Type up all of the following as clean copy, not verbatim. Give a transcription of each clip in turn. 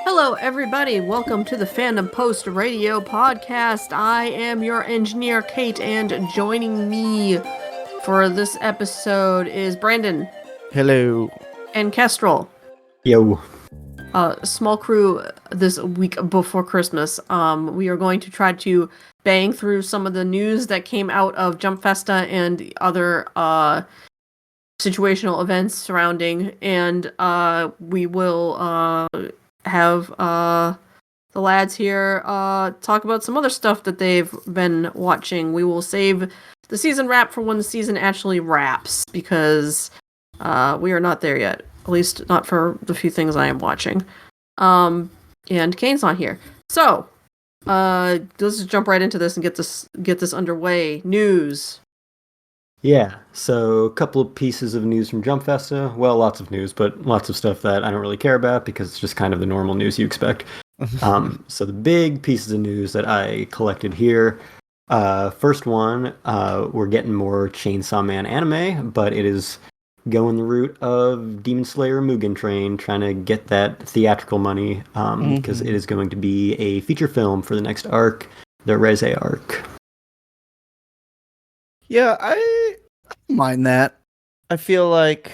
Hello, everybody. Welcome to the Fandom Post Radio Podcast. I am your engineer, Kate, and joining me for this episode is Brandon. Hello. And Kestrel. Yo. Small crew this week before Christmas. We are going to try to bang through some of the news that came out of Jump Festa and other situational events surrounding, and we will have the lads here talk about some other stuff that they've been watching. We will save the season wrap for when the season actually wraps, because we are not there yet. At least not for the few things I am watching. And Kane's not here. So, let's just jump right into this and get this underway. News. Yeah, so a couple of pieces of news from Jump Festa. Well, lots of news, but lots of stuff that I don't really care about because it's just kind of the normal news you expect. So the big pieces of news that I collected here. First one, we're getting more Chainsaw Man anime, but it is going the route of Demon Slayer Mugen Train, trying to get that theatrical money, because it is going to be a feature film for the next arc, the Reze arc. Yeah, I don't mind that. I feel like,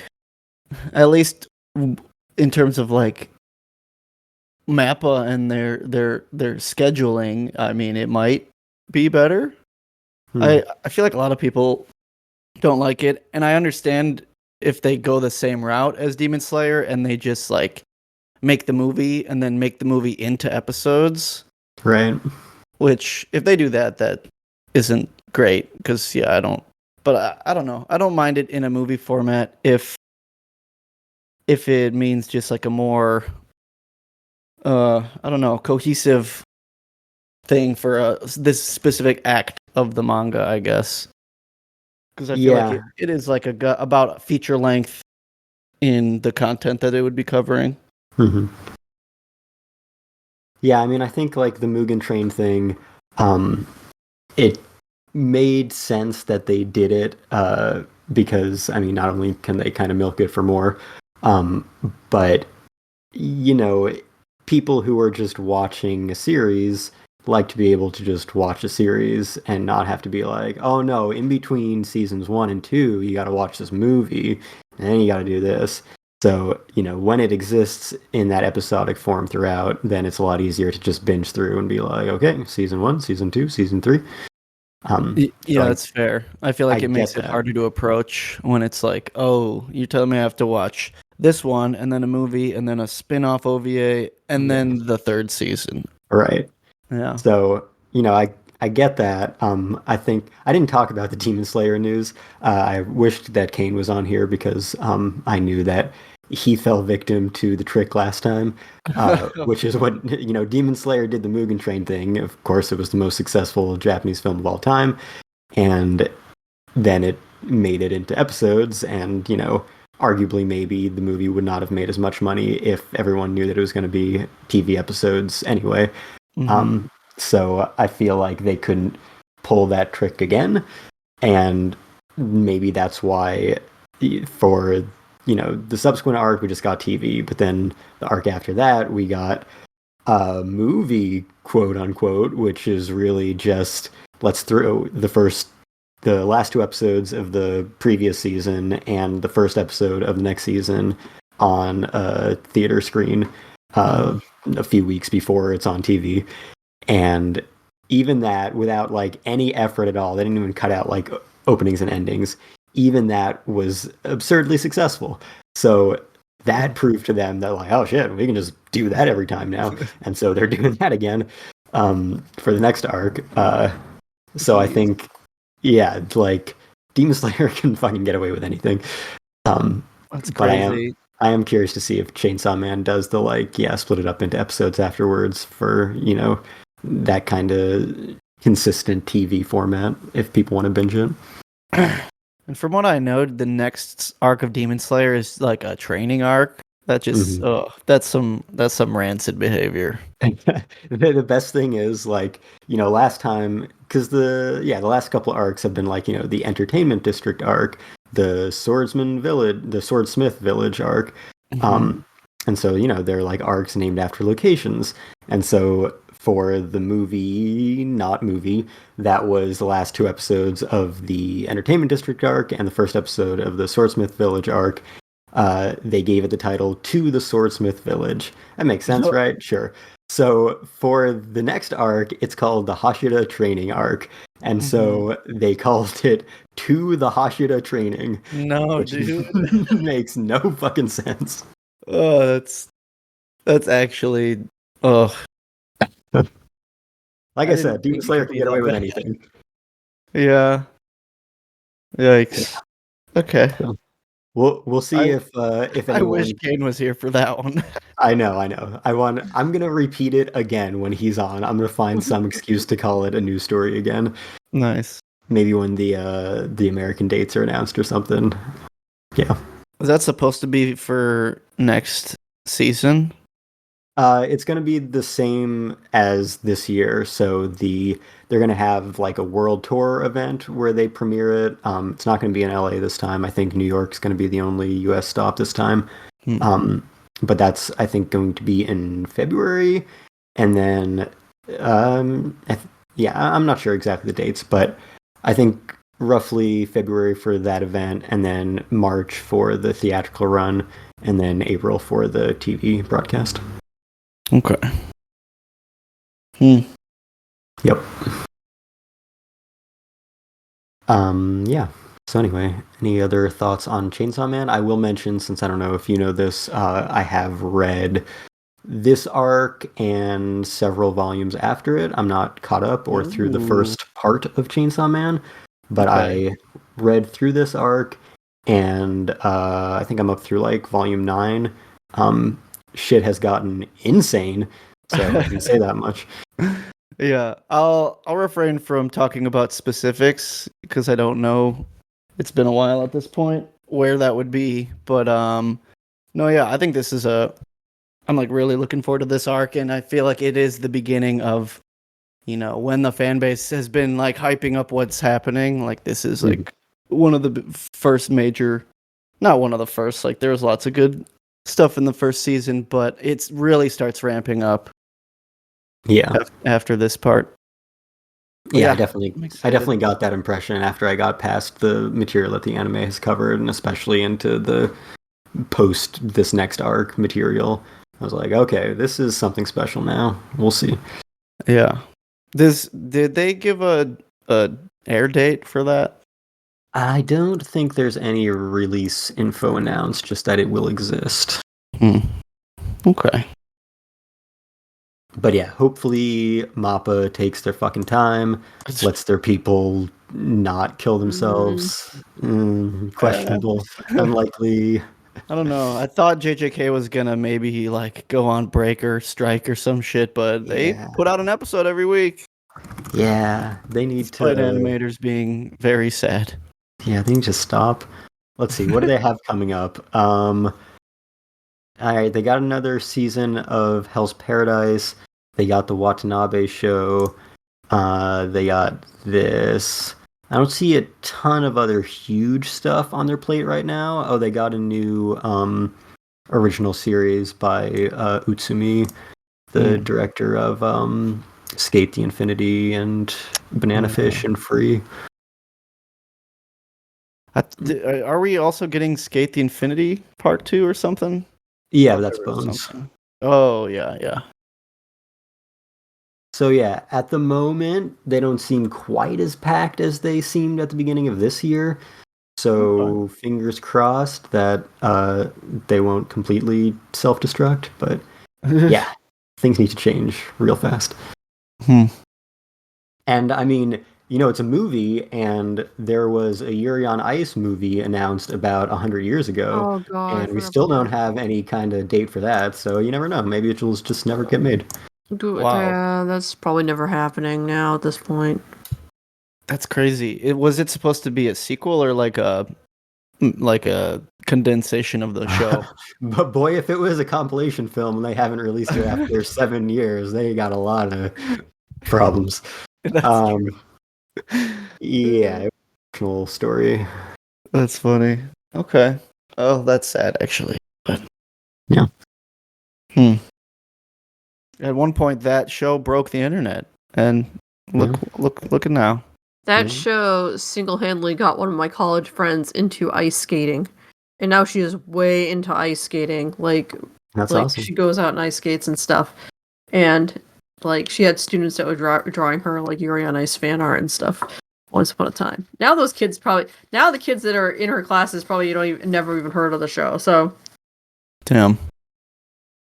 at least in terms of like Mappa and their scheduling, I mean, it might be better. I feel like a lot of people don't like it, and I understand if they go the same route as Demon Slayer and they just like make the movie and then make the movie into episodes. Right. Which, if they do that, that isn't great, because I don't know. I don't mind it in a movie format if it means just like a more cohesive thing for this specific act of the manga, I guess. Because I feel like it is like about feature length in the content that it would be covering. Mm-hmm. Yeah, I mean, I think like the Mugen Train thing, it made sense that they did it because, I mean, not only can they kind of milk it for more, but, you know, people who are just watching a series like to be able to just watch a series and not have to be like, oh no, in between seasons 1 and 2, you got to watch this movie, and then you got to do this. So, you know, when it exists in that episodic form throughout, then it's a lot easier to just binge through and be like, okay, season 1, season 2, season 3. That's fair. I feel like it makes it harder to approach when it's like, oh, you're telling me I have to watch this one, and then a movie, and then a spin-off OVA, and then the third season. Right. Yeah. So, you know, I get that. I think I didn't talk about the Demon Slayer news. I wished that Kane was on here because I knew that he fell victim to the trick last time, which is what, you know, Demon Slayer did the Mugen Train thing. Of course, it was the most successful Japanese film of all time. And then it made it into episodes, and, you know, arguably maybe the movie would not have made as much money if everyone knew that it was going to be TV episodes anyway. So I feel like they couldn't pull that trick again, and maybe that's why for, you know, the subsequent arc we just got TV, but then the arc after that we got a movie, quote unquote, which is really just let's throw the last 2 episodes of the previous season and the first episode of the next season on a theater screen a few weeks before it's on TV. And even that, without like any effort at all, they didn't even cut out like openings and endings, even that was absurdly successful. So that proved to them that like, oh shit, we can just do that every time now. And so they're doing that again for the next arc. So I think, yeah, like Demon Slayer can fucking get away with anything. That's crazy. I am curious to see if Chainsaw Man does the like, split it up into episodes afterwards for, you know, that kind of consistent TV format if people want to binge it. And from what I know, the next arc of Demon Slayer is like a training arc. That just that's some rancid behavior. The best thing is like, last time, because the last couple arcs have been like, the entertainment district arc, the swordsmith village arc. And so, they're like arcs named after locations. And so for the not movie, that was the last 2 episodes of the entertainment district arc and the first episode of the swordsmith village arc. They gave it the title To the Swordsmith Village. That makes sense, right? Sure. So for the next arc, it's called the Hashira Training Arc. And so they called it To the Hashira Training. No, which dude. makes no fucking sense. Oh, that's actually Like I said, didn't Demon think it Slayer could can be get away that with bad. anything. Yeah. Yikes. Okay. We'll see if I wish anyone. Kane was here for that one. I know. I'm gonna repeat it again when he's on. I'm gonna find some excuse to call it a news story again. Nice. Maybe when the American dates are announced or something. Yeah. Is that supposed to be for next season? It's gonna be the same as this year. So they're gonna have like a world tour event where they premiere it. It's not gonna be in LA this time. I think New York's gonna be the only US stop this time. But that's, I think, going to be in February. And then, I'm not sure exactly the dates, but I think roughly February for that event, and then March for the theatrical run, and then April for the TV broadcast. Okay. Yep. Yeah. So anyway, any other thoughts on Chainsaw Man? I will mention, since I don't know if you know this, I have read this arc and several volumes after it. I'm not caught up or through the first part of Chainsaw Man, but I read through this arc, and I think I'm up through like volume 9. Shit has gotten insane, so I can say that much. Yeah, I'll refrain from talking about specifics because I don't know. It's been a while at this point where that would be, but no, yeah, I think this is I'm like really looking forward to this arc, and I feel like it is the beginning of, when the fan base has been like hyping up what's happening. Like this is like one of the first major, not one of the first. Like there was lots of good stuff in the first season, but it really starts ramping up. Yeah. After this part. Yeah, I definitely got that impression after I got past the material that the anime has covered, and especially into the post this next arc material. I was like, okay, this is something special now. We'll see. Yeah. Did they give a air date for that? I don't think there's any release info announced, just that it will exist. Okay. But yeah, hopefully MAPPA takes their fucking time, lets their people not kill themselves. Questionable. Unlikely. I don't know. I thought JJK was gonna maybe like go on break or strike or some shit, but they put out an episode every week. Yeah, they need Despite to. animators being very sad. Yeah, they need to stop. Let's see, what do they have coming up? All right, they got another season of Hell's Paradise. They got the Watanabe show. They got this. I don't see a ton of other huge stuff on their plate right now. Oh, they got a new original series by Utsumi, the director of Skate the Infinity and Banana Fish and Free. Are we also getting Skate the Infinity Part 2 or something? Yeah, that's Bones. Oh, yeah. So yeah, at the moment, they don't seem quite as packed as they seemed at the beginning of this year. So fingers crossed that they won't completely self-destruct. But yeah, things need to change real fast. And I mean, it's a movie, and there was a Yuri on Ice movie announced about 100 years ago. Oh, God, and we still don't have any kind of date for that, so you never know. Maybe it will just never get made. Yeah, that's probably never happening now at this point. That's crazy. Was it supposed to be a sequel or like a condensation of the show? But boy, if it was a compilation film and they haven't released it after 7 years, they got a lot of problems. That's Yeah, emotional story. That's funny. Okay. Oh, that's sad actually. But Yeah. At one point, that show broke the internet, and look at now. That Yeah. show single-handedly got one of my college friends into ice skating, and now she is way into ice skating. That's Like awesome. she goes out and ice skates and stuff, and like she had students that were drawing her like Yuri on Ice fan art and stuff. Once upon a time. Now the kids that are in her classes probably never even heard of the show. So Damn.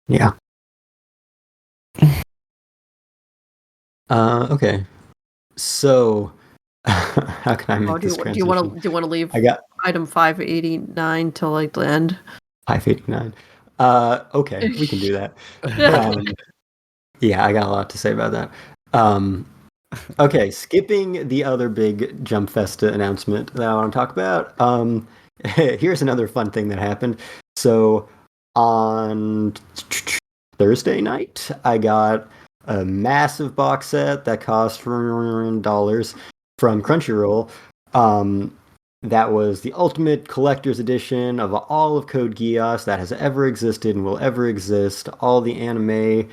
Yeah. Okay. So, how can I make do this you transition? want to leave I got item 589 till like the end? 589. Okay, we can do that. Yeah, I got a lot to say about that. Okay, skipping the other big Jump Festa announcement that I want to talk about. Here's another fun thing that happened. So on Thursday night, I got a massive box set that cost $4 from Crunchyroll. That was the ultimate collector's edition of all of Code Geass that has ever existed and will ever exist. All the anime,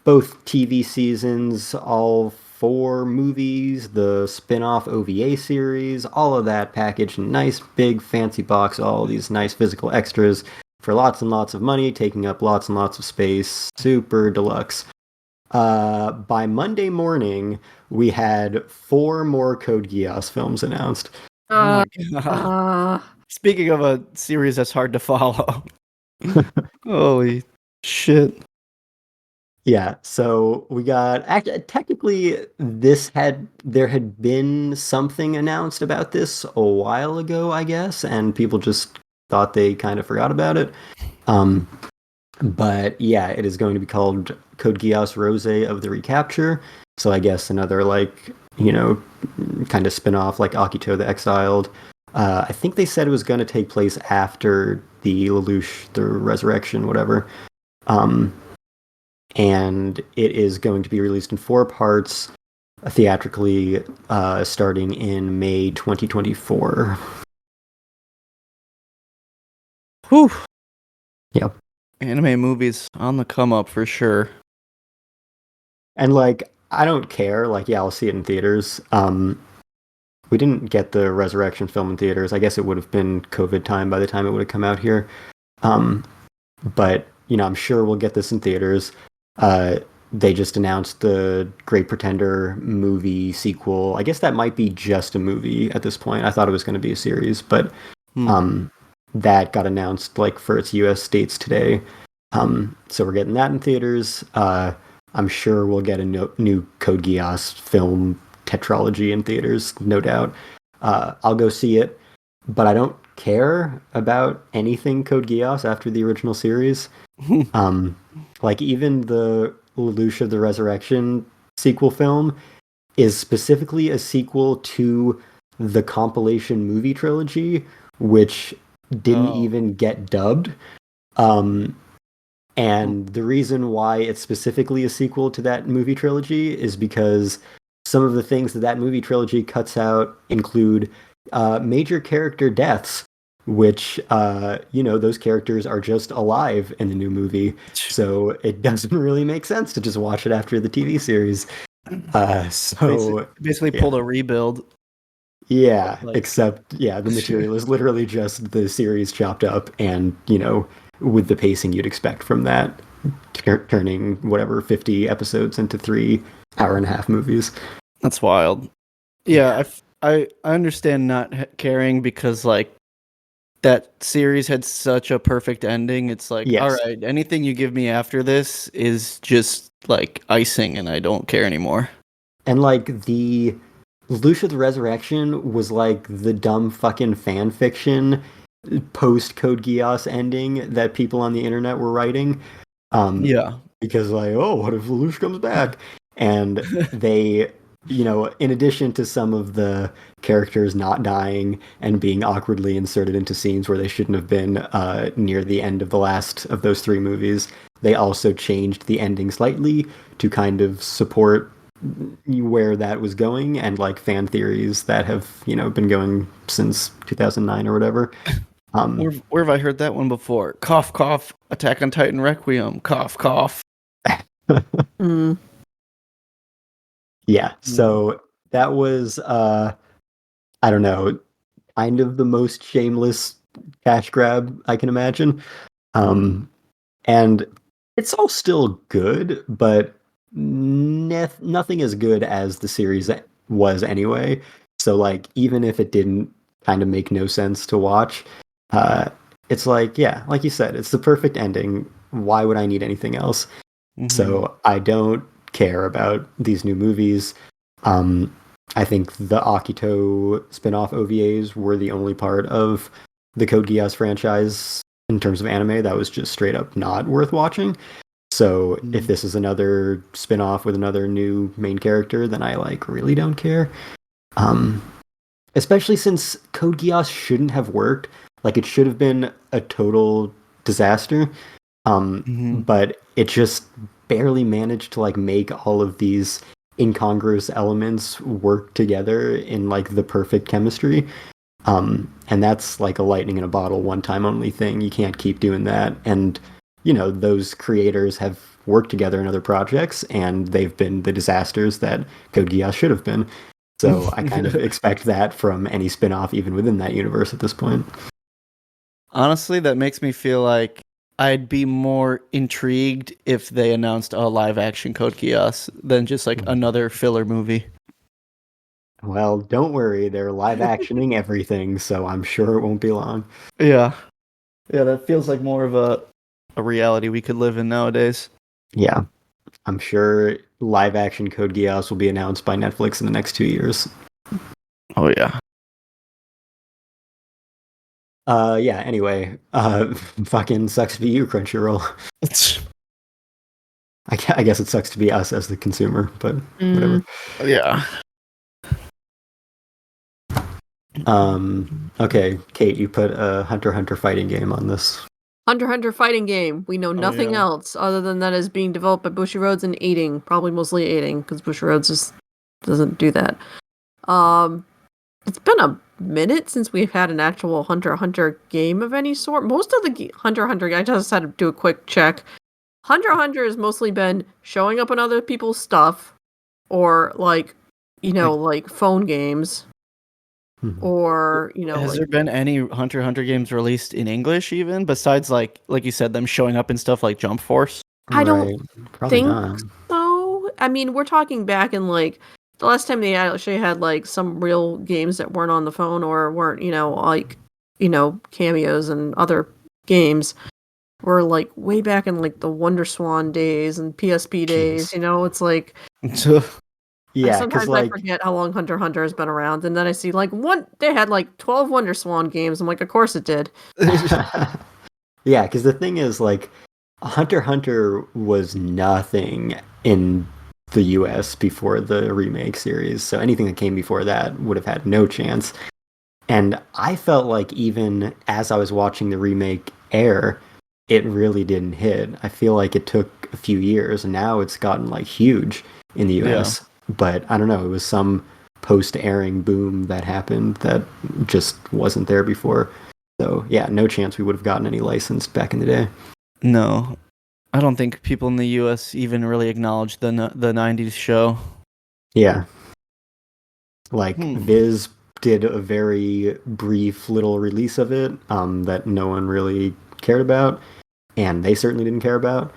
both TV seasons, all 4 movies, the spin-off OVA series, all of that packaged in a nice big fancy box, all these nice physical extras for lots and lots of money, taking up lots and lots of space, super deluxe. By Monday morning, we had 4 more Code Geass films announced. Oh my god. Speaking of a series that's hard to follow. Holy shit. Yeah, so we got technically there had been something announced about this a while ago, I guess, and people just thought they kind of forgot about it. But yeah, it is going to be called Code Geass Rose of the Recapture. So I guess another kind of spin-off like Akito the Exiled. I think they said it was going to take place after the Lelouch, the Resurrection, whatever. And it is going to be released in 4 parts theatrically starting in May 2024. Whew. Yep. Anime movies on the come up for sure. And I don't care. I'll see it in theaters. We didn't get the Resurrection film in theaters. I guess it would have been COVID time by the time it would have come out here. But I'm sure we'll get this in theaters. They just announced the Great Pretender movie sequel. I guess that might be just a movie at this point. I thought it was going to be a series, but that got announced for its US states today. So we're getting that in theaters. I'm sure we'll get a new Code Geass film tetralogy in theaters, no doubt. I'll go see it, but I don't care about anything Code Geass after the original series. Even the Lelouch of the Resurrection sequel film is specifically a sequel to the compilation movie trilogy, which didn't even get dubbed. And the reason why it's specifically a sequel to that movie trilogy is because some of the things that movie trilogy cuts out include major character deaths, which, those characters are just alive in the new movie. So it doesn't really make sense to just watch it after the TV series. So basically pulled a rebuild. Yeah, except, the material is literally just the series chopped up and, with the pacing you'd expect from that, turning 50 episodes into 3 hour-and-a-half movies. That's wild. Yeah, I understand not caring because, that series had such a perfect ending. It's all right, anything you give me after this is just, icing, and I don't care anymore. And, the Lelouch of the Resurrection was, the dumb fucking fan fiction post-Code Geass ending that people on the internet were writing. Because, what if Lelouch comes back? And they in addition to some of the characters not dying and being awkwardly inserted into scenes where they shouldn't have been near the end of the last of those three movies, they also changed the ending slightly to kind of support where that was going and like fan theories that have, been going since 2009 or whatever. Where have I heard that one before? Cough, cough. Attack on Titan Requiem. Cough, cough. Mm. Yeah, so that was I don't know, kind of the most shameless cash grab I can imagine. And it's all still good, but nothing as good as the series was anyway. So like even if it didn't kind of make no sense to watch, it's like, yeah, like you said, it's the perfect ending. Why would I need anything else? So I don't care about these new movies. I think the Akito spin-off OVAs were the only part of the Code Geass franchise in terms of anime that was just straight up not worth watching. So if this is another spin-off with another new main character, then I like really don't care. Especially since Code Geass shouldn't have worked. Like it should have been a total disaster. But it just barely managed to like make all of these incongruous elements work together in like the perfect chemistry. And that's like a lightning in a bottle, one time only thing. You can't keep doing that. And, those creators have worked together in other projects and they've been the disasters that Code Geass should have been. So I kind of expect that from any spin-off, even within that universe at this point. Honestly, that makes me feel like I'd be more intrigued if they announced a live-action Code Geass than just like another filler movie. Well, don't worry, they're live-actioning everything, so I'm sure it won't be long. Yeah, that feels like more of a reality we could live in nowadays. Yeah, I'm sure live-action Code Geass will be announced by Netflix in the next 2 years. Oh yeah. Yeah, anyway, fucking sucks to be you, Crunchyroll. I guess it sucks to be us as the consumer, but whatever. Yeah. Okay, Kate, you put a Hunter x Hunter fighting game on this. Hunter x Hunter fighting game. We know nothing else other than that is being developed by Bushiroads and aiding, probably mostly aiding, because Bushiroads just doesn't do that. It's been a minute since we've had an actual Hunter x Hunter game of any sort. Most of the Hunter x Hunter, I just had to do a quick check. Hunter x Hunter has mostly been showing up on other people's stuff, or like, like phone games. Or, has there been any Hunter x Hunter games released in English even besides like you said, them showing up in stuff like Jump Force? I don't think not. so. I mean, we're talking back in like the last time they actually had like some real games that weren't on the phone or weren't, cameos and other games were like way back in like the Wonder Swan days and PSP days. It's like yeah, sometimes I forget how long Hunter x Hunter has been around, and then I see like they had like 12 Wonder Swan games. I'm like, of course it did. Yeah, because the thing is, like, Hunter x Hunter was nothing in the US before the remake series, so anything that came before that would have had no chance. And I felt like even as I was watching the remake air, it really didn't hit. I feel like it took a few years, and now it's gotten like huge in the US. Yeah. But I don't know, it was some post-airing boom that happened that just wasn't there before. So yeah, no chance we would have gotten any license back in the day. No, I don't think people in the U.S. even really acknowledged the 90s show. Yeah. Like, Viz did a very brief little release of it that no one really cared about, and they certainly didn't care about.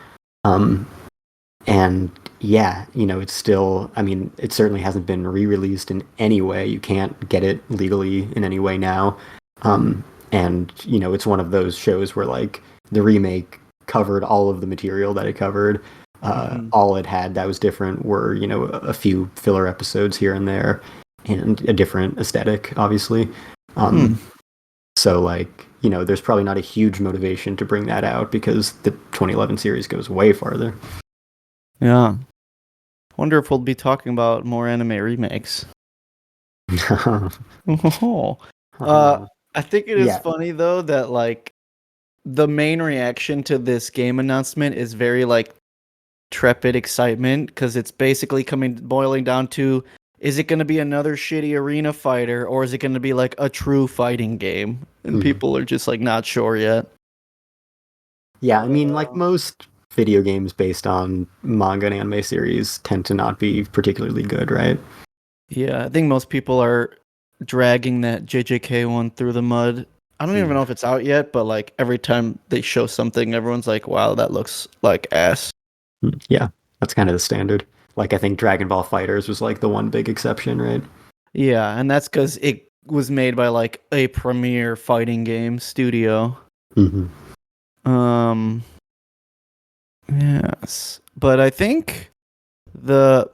And yeah, it's still, I mean, it certainly hasn't been re-released in any way. You can't get it legally in any way now. And, it's one of those shows where, like, the remake covered all of the material that it covered. All it had that was different were, a few filler episodes here and there and a different aesthetic, obviously. So, like, there's probably not a huge motivation to bring that out because the 2011 series goes way farther. Yeah. Wonder if we'll be talking about more anime remakes. I think it is Yeah. funny though that like the main reaction to this game announcement is very like trepid excitement because it's basically boiling down to, is it going to be another shitty arena fighter or is it going to be like a true fighting game? And people are just like not sure yet. Yeah, I mean, like most video games based on manga and anime series tend to not be particularly good, right? Yeah, I think most people are dragging that JJK one through the mud. I don't even know if it's out yet, but like every time they show something, everyone's like, wow, that looks like ass. Yeah, that's kind of the standard. Like, I think Dragon Ball Fighters was like the one big exception, right? Yeah, and that's because it was made by like a premier fighting game studio. Mm-hmm. Yes, but I think that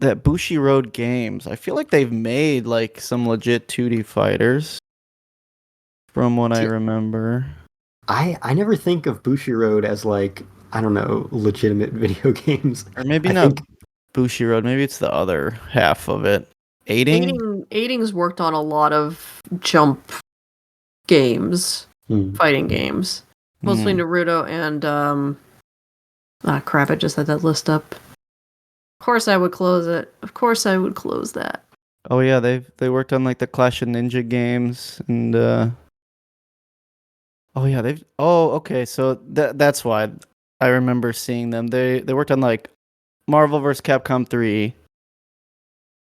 Bushiroad Games, I feel like they've made like some legit 2D fighters from what I remember. I never think of Bushiroad as like, I don't know, legitimate video games. Or maybe I not think Bushiroad, maybe it's the other half of it. Aiding's worked on a lot of jump games, fighting games. Mostly Naruto and crap, I just had that list up. Of course I would close it. Of course I would close that. Oh yeah, they worked on like the Clash of Ninja games and oh yeah, okay, so that's why I remember seeing them. They worked on like Marvel vs. Capcom 3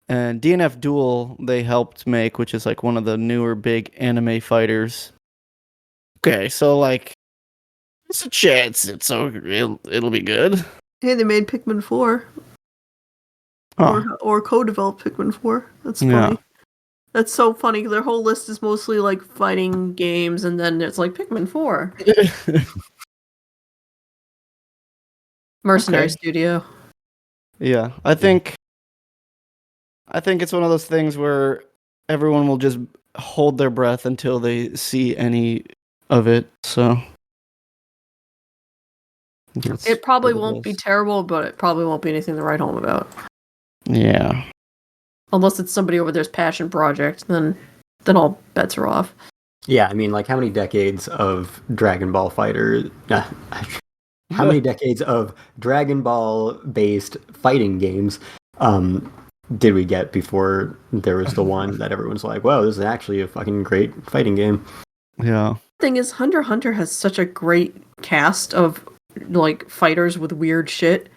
and DNF Duel they helped make, which is like one of the newer big anime fighters. Okay, so like it's a chance. It'll be good. Hey, they made Pikmin 4. Or co-developed Pikmin 4. That's funny. Yeah. That's so funny. Their whole list is mostly like fighting games, and then it's like Pikmin 4. Mercenary Studio. Yeah, I think it's one of those things where everyone will just hold their breath until they see any of it. So it probably won't be terrible, but it probably won't be anything to write home about. Yeah. Unless it's somebody over there's passion project, then all bets are off. Yeah, I mean, like how many decades of Dragon Ball Fighter? How many decades of Dragon Ball based fighting games did we get before there was the one that everyone's like, "Whoa, this is actually a fucking great fighting game." Yeah. The thing is, Hunter x Hunter has such a great cast of like fighters with weird shit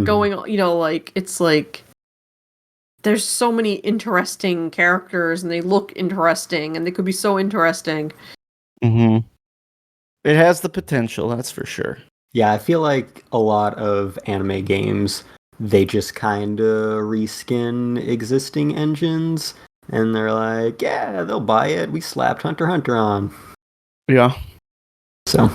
going on. You know, like it's like there's so many interesting characters, and they look interesting, and they could be so interesting. Mm-hmm. It has the potential, that's for sure. Yeah, I feel like a lot of anime games, they just kind of reskin existing engines, and they're like, yeah, they'll buy it. We slapped Hunter x Hunter on. Yeah. So,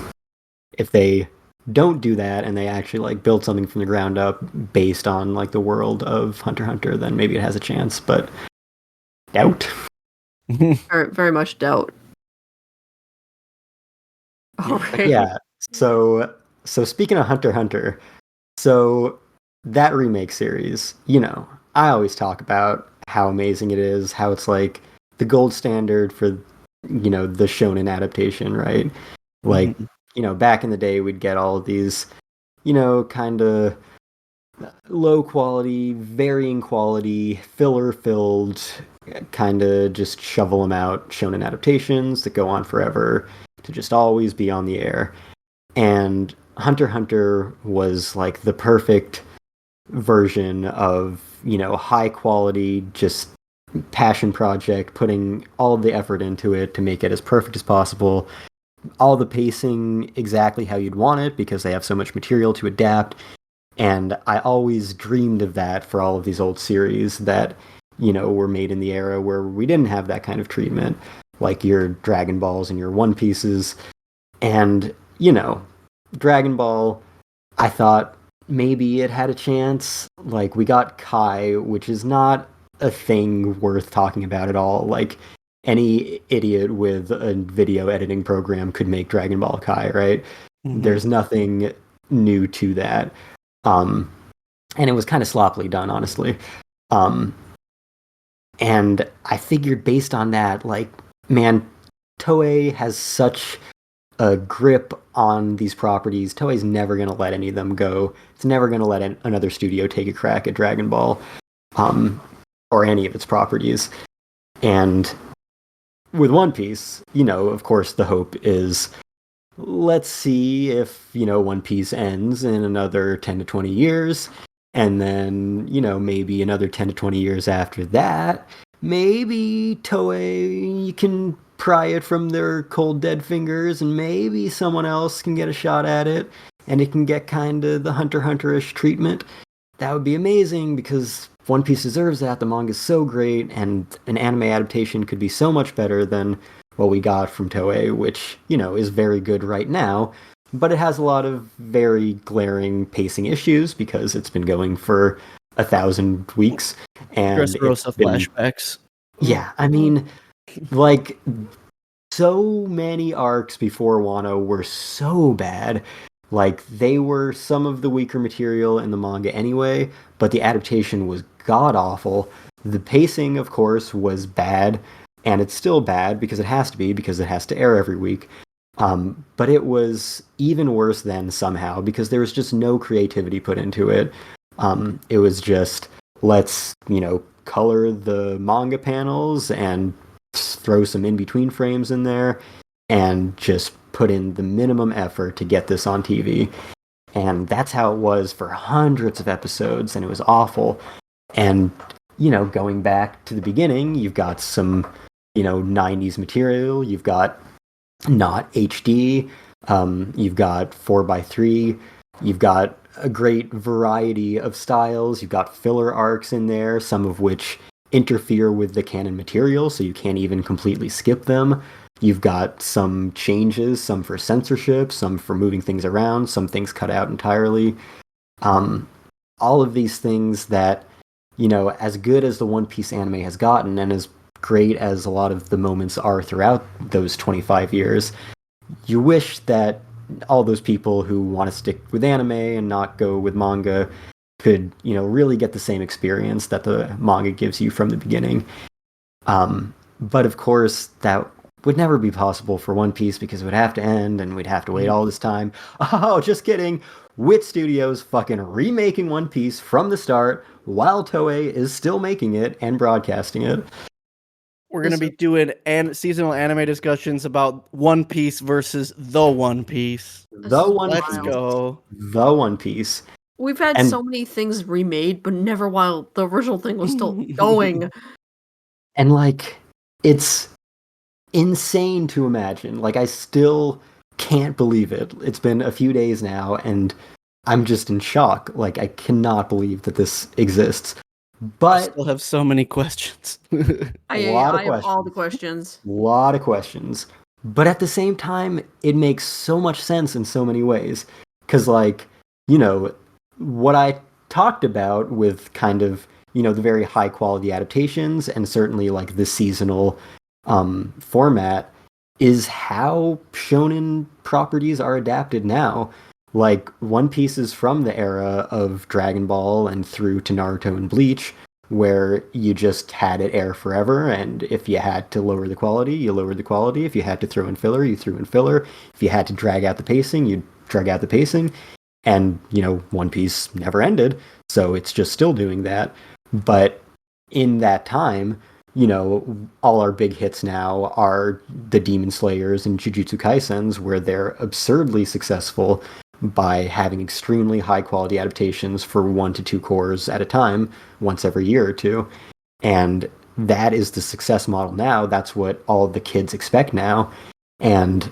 if they don't do that and they actually like build something from the ground up based on like the world of Hunter x Hunter, then maybe it has a chance, but doubt. Very, very much doubt. Okay. Yeah. So speaking of Hunter x Hunter, so that remake series, you know, I always talk about how amazing it is, how it's like the gold standard for, you know, the shonen adaptation, right? Like, you know, back in the day, we'd get all of these, you know, kind of low quality, varying quality, filler filled, kind of just shovel them out shonen adaptations that go on forever to just always be on the air. And Hunter x Hunter was like the perfect version of, you know, high quality, just passion project, putting all of the effort into it to make it as perfect as possible. All the pacing exactly how you'd want it because they have so much material to adapt. And I always dreamed of that for all of these old series that, you know, were made in the era where we didn't have that kind of treatment, like your Dragon Balls and your One Pieces. And, you know, Dragon Ball, I thought maybe it had a chance. Like, we got Kai, which is not a thing worth talking about at all. Like, any idiot with a video editing program could make Dragon Ball Kai, right? There's nothing new to that. and it was kind of sloppily done, honestly. And I figured based on that, like, man, Toei has such a grip on these properties. Toei's never going to let any of them go. It's never going to let another studio take a crack at Dragon Ball, or any of its properties. And with One Piece, of course, the hope is, let's see if, One Piece ends in another 10 to 20 years. And then, maybe another 10 to 20 years after that, maybe Toei can pry it from their cold dead fingers, and maybe someone else can get a shot at it, and it can get kind of the Hunter Hunter-ish treatment. That would be amazing, because One Piece deserves that. The manga is so great, and an anime adaptation could be so much better than what we got from Toei, which, is very good right now. But it has a lot of very glaring pacing issues because it's been going for 1,000 weeks. And Dressrosa flashbacks. Yeah, I mean, like, so many arcs before Wano were so bad. Like, they were some of the weaker material in the manga anyway, but the adaptation was god-awful. The pacing, of course, was bad, and it's still bad because it has to be, because it has to air every week. But it was even worse then somehow because there was just no creativity put into it. It was just, let's, color the manga panels and throw some in-between frames in there and just put in the minimum effort to get this on TV. And that's how it was for hundreds of episodes, and it was awful. And, going back to the beginning, you've got some, 90s material, you've got not HD, you've got 4x3, you've got a great variety of styles, you've got filler arcs in there, some of which interfere with the canon material, so you can't even completely skip them. You've got some changes, some for censorship, some for moving things around, some things cut out entirely. All of these things that, as good as the One Piece anime has gotten, and as great as a lot of the moments are throughout those 25 years, you wish that all those people who want to stick with anime and not go with manga could, really get the same experience that the manga gives you from the beginning. But of course, that would never be possible for One Piece because it would have to end and we'd have to wait all this time. Oh, just kidding. Wit Studios fucking remaking One Piece from the start while Toei is still making it and broadcasting it. We're going to be doing seasonal anime discussions about One Piece versus The One Piece. Let's go. The One Piece. We've had so many things remade, but never while the original thing was still going. And, like, it's insane to imagine. Like, I still can't believe it. It's been a few days now, and I'm just in shock. Like, I cannot believe that this exists. But I still have so many questions. I have all the questions. A lot of questions. But at the same time, it makes so much sense in so many ways. Because, like, what I talked about with kind of, the very high quality adaptations and certainly, like, the seasonal format is how shonen properties are adapted now. Like, One Piece is from the era of Dragon Ball and through to Naruto and Bleach, where you just had it air forever, and if you had to lower the quality, you lowered the quality. If you had to throw in filler, you threw in filler. If you had to drag out the pacing, you drag out the pacing. And, One Piece never ended, so it's just still doing that. But in that time, all our big hits now are the Demon Slayers and Jujutsu Kaisens, where they're absurdly successful by having extremely high quality adaptations for 1 to 2 cores at a time, once every year or two. And that is the success model now. That's what all the kids expect now. And,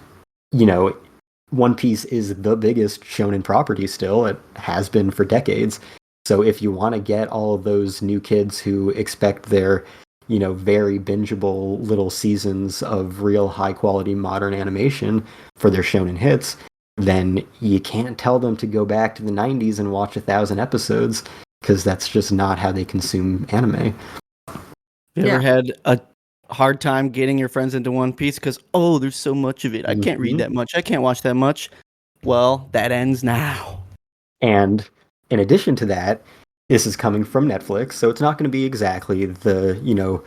One Piece is the biggest shonen property still. It has been for decades. So if you want to get all of those new kids who expect their, very bingeable little seasons of real high quality modern animation for their shonen hits, then you can't tell them to go back to the 90s and watch 1,000 episodes, because that's just not how they consume anime. You ever had a hard time getting your friends into One Piece because, there's so much of it. I can't read that much. I can't watch that much. Well, that ends now. And in addition to that, this is coming from Netflix, so it's not going to be exactly the,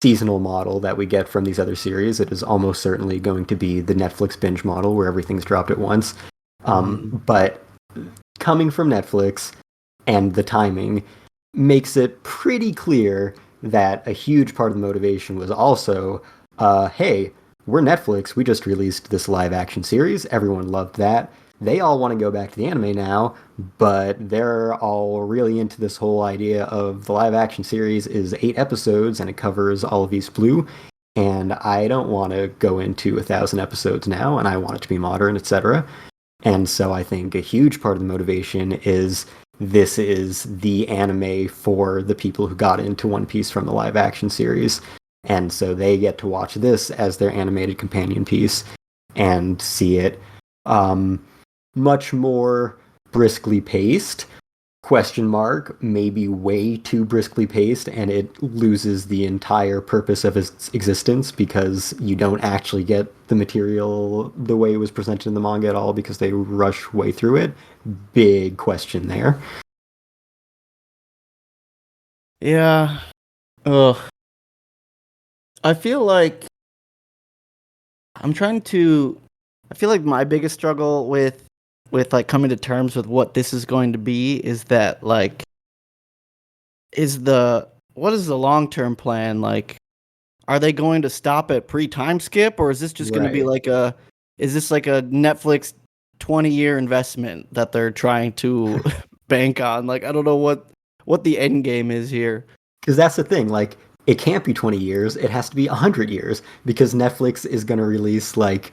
seasonal model that we get from these other series. It is almost certainly going to be the Netflix binge model where everything's dropped at once. But coming from Netflix and the timing makes it pretty clear that a huge part of the motivation was also, hey, we're Netflix. We just released this live action series. Everyone loved that. They all want to go back to the anime now, but they're all really into this whole idea of the live action series is 8 episodes and it covers all of East Blue. And I don't want to go into 1,000 episodes now, and I want it to be modern, etc. And so I think a huge part of the motivation is this is the anime for the people who got into One Piece from the live action series. And so they get to watch this as their animated companion piece and see it much more briskly paced, question mark, maybe way too briskly paced, and it loses the entire purpose of its existence because you don't actually get the material the way it was presented in the manga at all because they rush way through it. Big question there. Yeah. Ugh. I feel like my biggest struggle with like coming to terms with what this is going to be is that like what is the long-term plan? Like, are they going to stop at pre-time skip, or is this just going to be like is this like a Netflix 20-year investment that they're trying to bank on? Like, I don't know what the end game is here. Because that's the thing, like, it can't be 20 years, it has to be 100 years, because Netflix is going to release, like,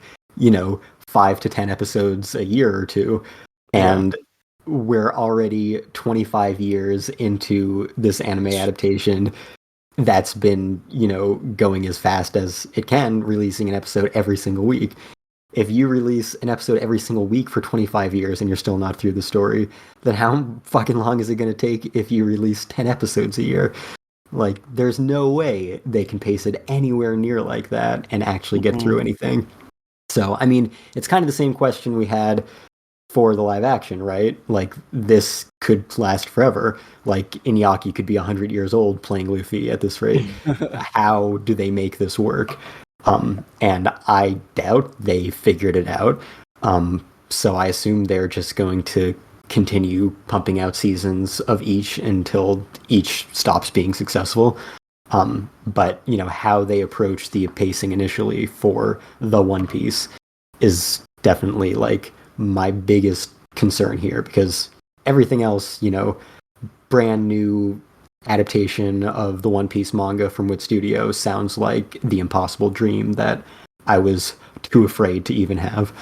5 to 10 episodes a year or two, and we're already 25 years into this anime adaptation that's been, going as fast as it can, releasing an episode every single week. If you release an episode every single week for 25 years and you're still not through the story, then how fucking long is it going to take if you release 10 episodes a year? Like, there's no way they can pace it anywhere near like that and actually get through anything. So, I mean, it's kind of the same question we had for the live action, right? Like, this could last forever. Like, Iñaki could be 100 years old playing Luffy at this rate. How do they make this work? And I doubt they figured it out. So I assume they're just going to continue pumping out seasons of each until each stops being successful. But, how they approach the pacing initially for the One Piece is definitely, like, my biggest concern here, because everything else, brand new adaptation of the One Piece manga from Wit Studios sounds like the impossible dream that I was too afraid to even have.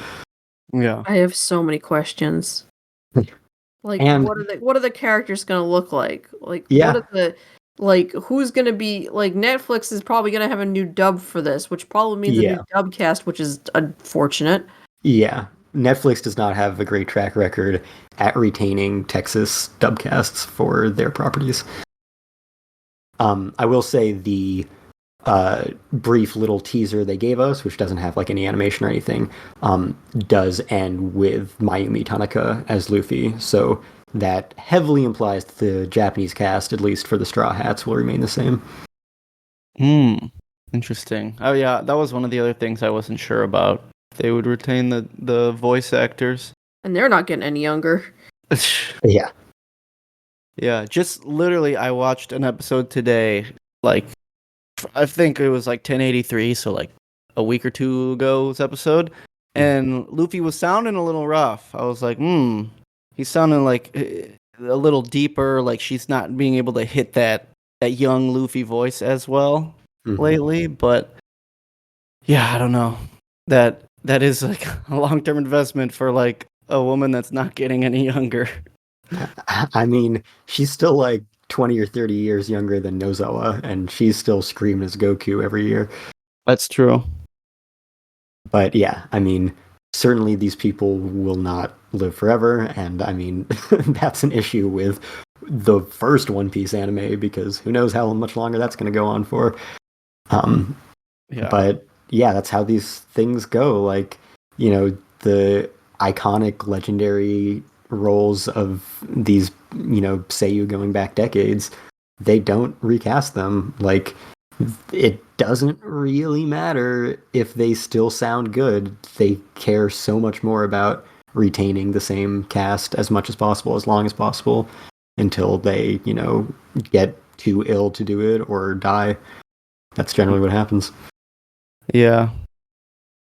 Yeah. I have so many questions. Like, And- what are the characters gonna look like? Like, Yeah. what are the who's gonna be like? Netflix is probably gonna have a new dub for this, which probably means a new dub cast, which is unfortunate. Yeah. Netflix does not have a great track record at retaining Texas dubcasts for their properties. I will say the brief little teaser they gave us, which doesn't have like any animation or anything, does end with Mayumi Tanaka as Luffy. So that heavily implies that the Japanese cast, at least for the Straw Hats, will remain the same. Interesting. Oh yeah, that was one of the other things I wasn't sure about. They would retain the voice actors. And they're not getting any younger. Yeah. Yeah, just literally I watched an episode today, like I think it was like 1083, so like a week or two ago's episode, and Luffy was sounding a little rough. I was like, he's sounding like a little deeper, like she's not being able to hit that young Luffy voice as well lately, but yeah, I don't know. That is like a long-term investment for like a woman that's not getting any younger. I mean, she's still like 20 or 30 years younger than Nozawa, and she's still screaming as Goku every year. That's true. But yeah, I mean, certainly these people will not live forever, and I mean, that's an issue with the first One Piece anime, because who knows how much longer that's going to go on for. But yeah, that's how these things go. Like, the iconic, legendary roles of these, Seiyu going back decades, they don't recast them. Like, it doesn't really matter if they still sound good. They care so much more about retaining the same cast as much as possible, as long as possible, until they, get too ill to do it or die. That's generally what happens. Yeah.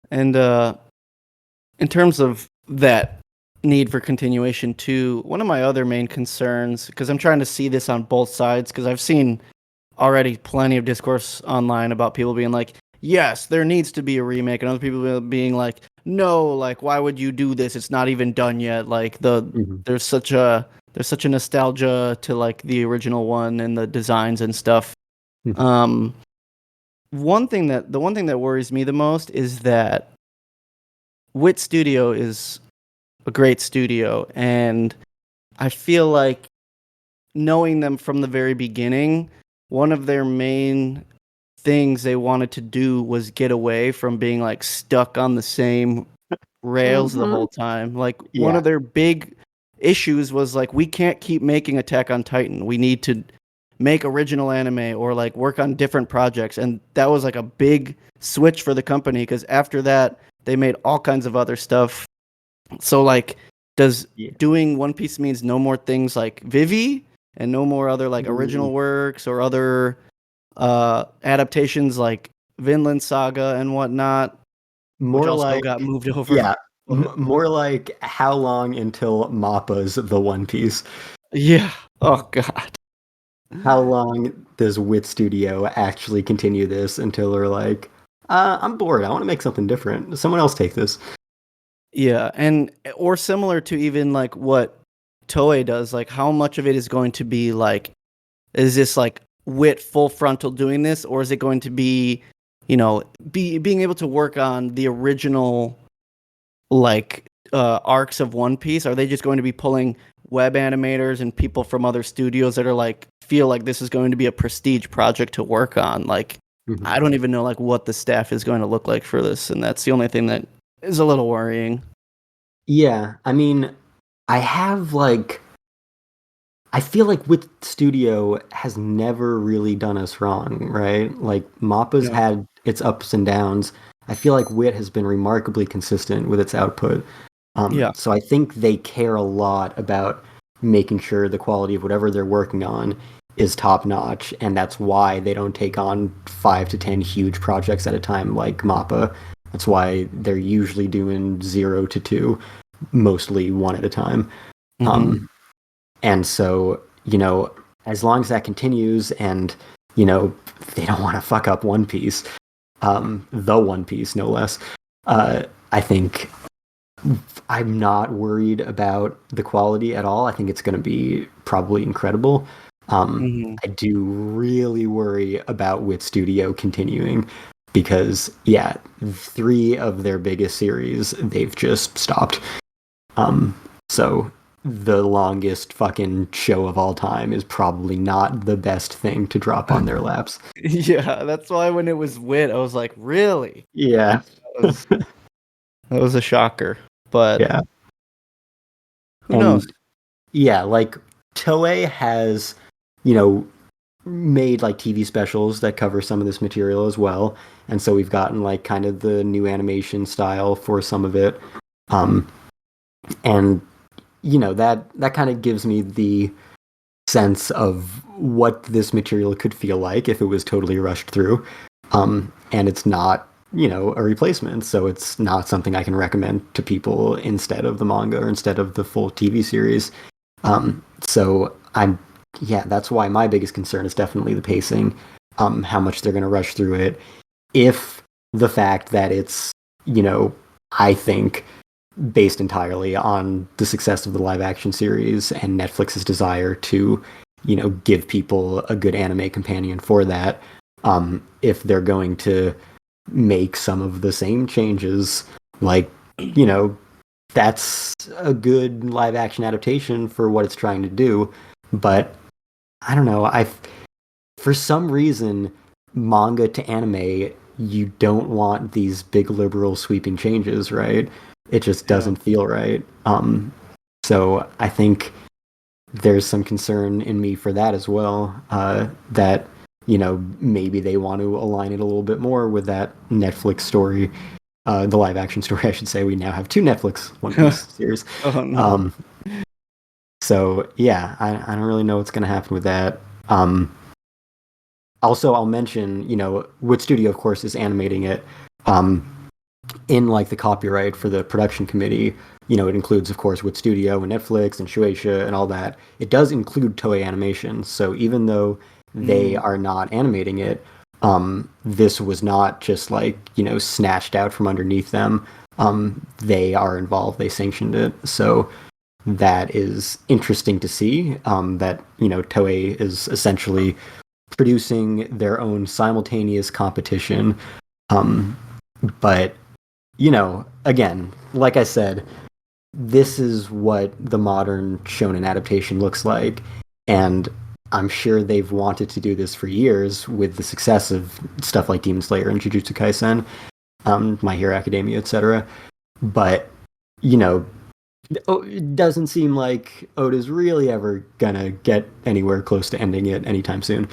And in terms of that need for continuation too, one of my other main concerns, because I'm trying to see this on both sides, because I've seen already plenty of discourse online about people being like, yes, there needs to be a remake, and other people being like, no, like, why would you do this? It's not even done yet. Like there's such a nostalgia to like the original one and the designs and stuff. The one thing that worries me the most is that Wit Studio is a great studio, and I feel like knowing them from the very beginning, one of their main things they wanted to do was get away from being like stuck on the same rails the whole time. Like one of their big issues was like, we can't keep making Attack on Titan. We need to make original anime or like work on different projects. And that was like a big switch for the company, because after that they made all kinds of other stuff. So like, does doing One Piece means no more things like Vivi and no more other like original works or other adaptations like Vinland Saga and whatnot, which also got moved over? Yeah, more like how long until Mappa's The One Piece? Yeah. Oh god. How long does Wit Studio actually continue this until they're like, I'm bored, I want to make something different. Someone else take this. Yeah, and or similar to even like what Toei does, like how much of it is going to be like, is this like Wit full frontal doing this, or is it going to be, being able to work on the original like arcs of One Piece? Are they just going to be pulling web animators and people from other studios that are like, feel like this is going to be a prestige project to work on? Like, I don't even know like what the staff is going to look like for this, and that's the only thing that is a little worrying. Yeah, I mean, I feel like Wit Studio has never really done us wrong, right? Like, Mappa's had its ups and downs. I feel like Wit has been remarkably consistent with its output. So I think they care a lot about making sure the quality of whatever they're working on is top notch, and that's why they don't take on 5 to 10 huge projects at a time like Mappa. That's why they're usually doing 0 to 2, mostly 1 at a time. And so, as long as that continues and, they don't want to fuck up One Piece, the One Piece, no less, I think I'm not worried about the quality at all. I think it's going to be probably incredible. I do really worry about Wit Studio continuing, because 3 of their biggest series they've just stopped. So the longest fucking show of all time is probably not the best thing to drop on their laps. Yeah, that's why when it was Wit, I was like, really? Yeah. That was a shocker. But yeah. Who knows? Yeah, like Toei has, made like TV specials that cover some of this material as well. And so we've gotten like kind of the new animation style for some of it. And that kind of gives me the sense of what this material could feel like if it was totally rushed through. And it's not, a replacement, so it's not something I can recommend to people instead of the manga or instead of the full TV series. So that's why my biggest concern is definitely the pacing, how much they're going to rush through it. If the fact that it's, I think, based entirely on the success of the live action series and Netflix's desire to, give people a good anime companion for that, if they're going to make some of the same changes, like, that's a good live action adaptation for what it's trying to do. But I don't know, for some reason, manga to anime, you don't want these big liberal sweeping changes, right? It just doesn't feel right. So I think there's some concern in me for that as well, that, maybe they want to align it a little bit more with that Netflix story, the live action story, I should say. We now have 2 Netflix One Piece series. Oh, no. So yeah, I don't really know what's going to happen with that. Also, I'll mention, Wood Studio, of course, is animating it. In like the copyright for the production committee, it includes, of course, Wood Studio and Netflix and Shueisha and all that. It does include Toei Animation. So even though they are not animating it, this was not just like, snatched out from underneath them. They are involved. They sanctioned it. So that is interesting to see, that, Toei is essentially producing their own simultaneous competition. But, again, like I said, this is what the modern shonen adaptation looks like. And I'm sure they've wanted to do this for years with the success of stuff like Demon Slayer and Jujutsu Kaisen, My Hero Academia, etc. But, it doesn't seem like Oda's really ever gonna get anywhere close to ending it anytime soon.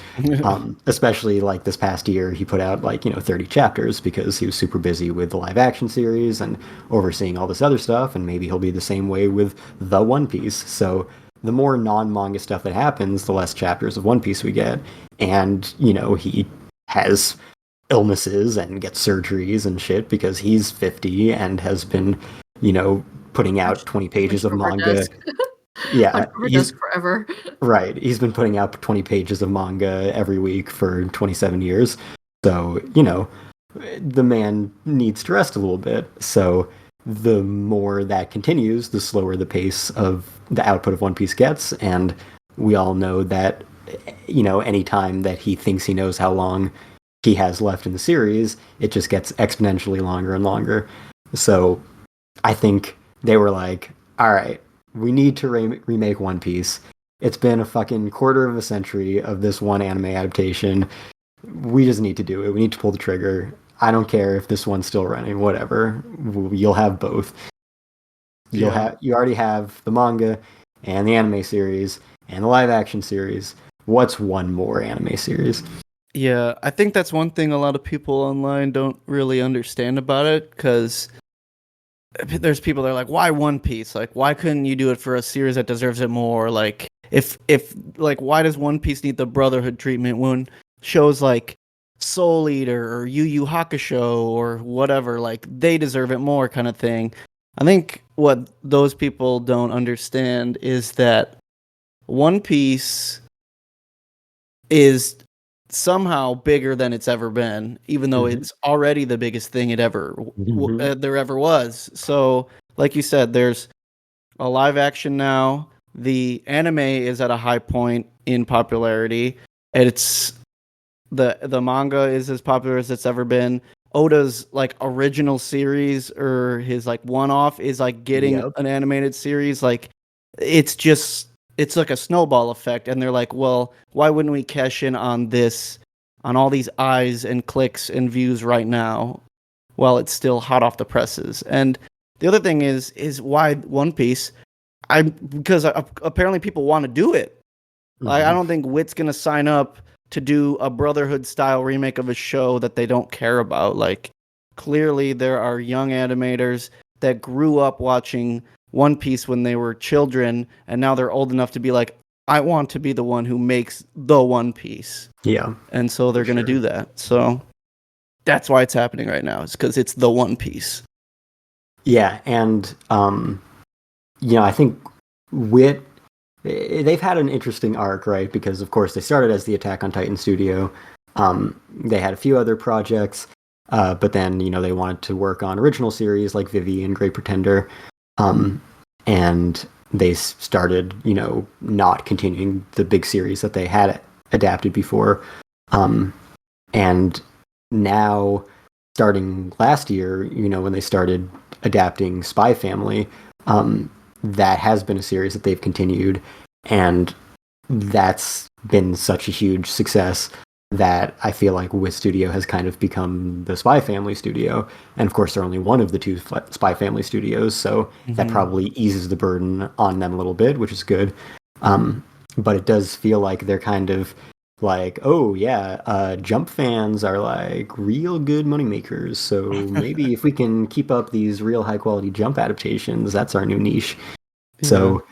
Especially like this past year, he put out 30 chapters because he was super busy with the live action series and overseeing all this other stuff. And maybe he'll be the same way with the One Piece. So the more non-manga stuff that happens, the less chapters of One Piece we get. And, he has illnesses and gets surgeries and shit because he's 50 and has been, putting out 20 pages of manga. Yeah, he's forever. Right. He's been putting out 20 pages of manga every week for 27 years. So, the man needs to rest a little bit. So the more that continues, the slower the pace of the output of One Piece gets. And we all know that, any time that he thinks he knows how long he has left in the series, it just gets exponentially longer and longer. So I think they were like, all right, we need to remake One Piece. It's been a fucking quarter of a century of this one anime adaptation. We just need to do it. We need to pull the trigger. I don't care if this one's still running, whatever. You'll have both. You already have the manga and the anime series and the live action series. What's one more anime series? Yeah, I think that's one thing a lot of people online don't really understand about it, because there's people that are like, why One Piece? Like, why couldn't you do it for a series that deserves it more? Like, if why does One Piece need the Brotherhood treatment when shows like Soul Eater or Yu Yu Hakusho or whatever, like, they deserve it more, kind of thing. I think what those people don't understand is that One Piece is somehow bigger than it's ever been, even though it's already the biggest thing it ever there ever was. So, like you said, there's a live action now. The anime is at a high point in popularity. It's the manga is as popular as it's ever been. Oda's like original series or his like one-off is like getting an animated series. Like, it's like a snowball effect, and they're like, well, why wouldn't we cash in on this, on all these eyes and clicks and views right now while it's still hot off the presses? And the other thing is why One Piece? Because apparently people want to do it. Like, I don't think Wit's gonna sign up to do a Brotherhood style remake of a show that they don't care about. Like, clearly there are young animators that grew up watching One Piece when they were children, and now they're old enough to be like, I want to be the one who makes the One Piece. Yeah. And so they're going to do that. So that's why it's happening right now. It's because it's the One Piece. Yeah, and, I think Wit, they've had an interesting arc, right? Because, of course, they started as the Attack on Titan studio. They had a few other projects, but then, they wanted to work on original series like Vivi and Great Pretender. And they started, not continuing the big series that they had adapted before. And now, starting last year, when they started adapting Spy Family, that has been a series that they've continued, and that's been such a huge success. that I feel like Wit Studio has kind of become the Spy Family studio. And of course, they're only one of the two Spy Family studios, so that probably eases the burden on them a little bit, which is good. But it does feel like they're kind of like, oh yeah, Jump fans are like real good moneymakers. So maybe if we can keep up these real high quality Jump adaptations, that's our new niche. Yeah. So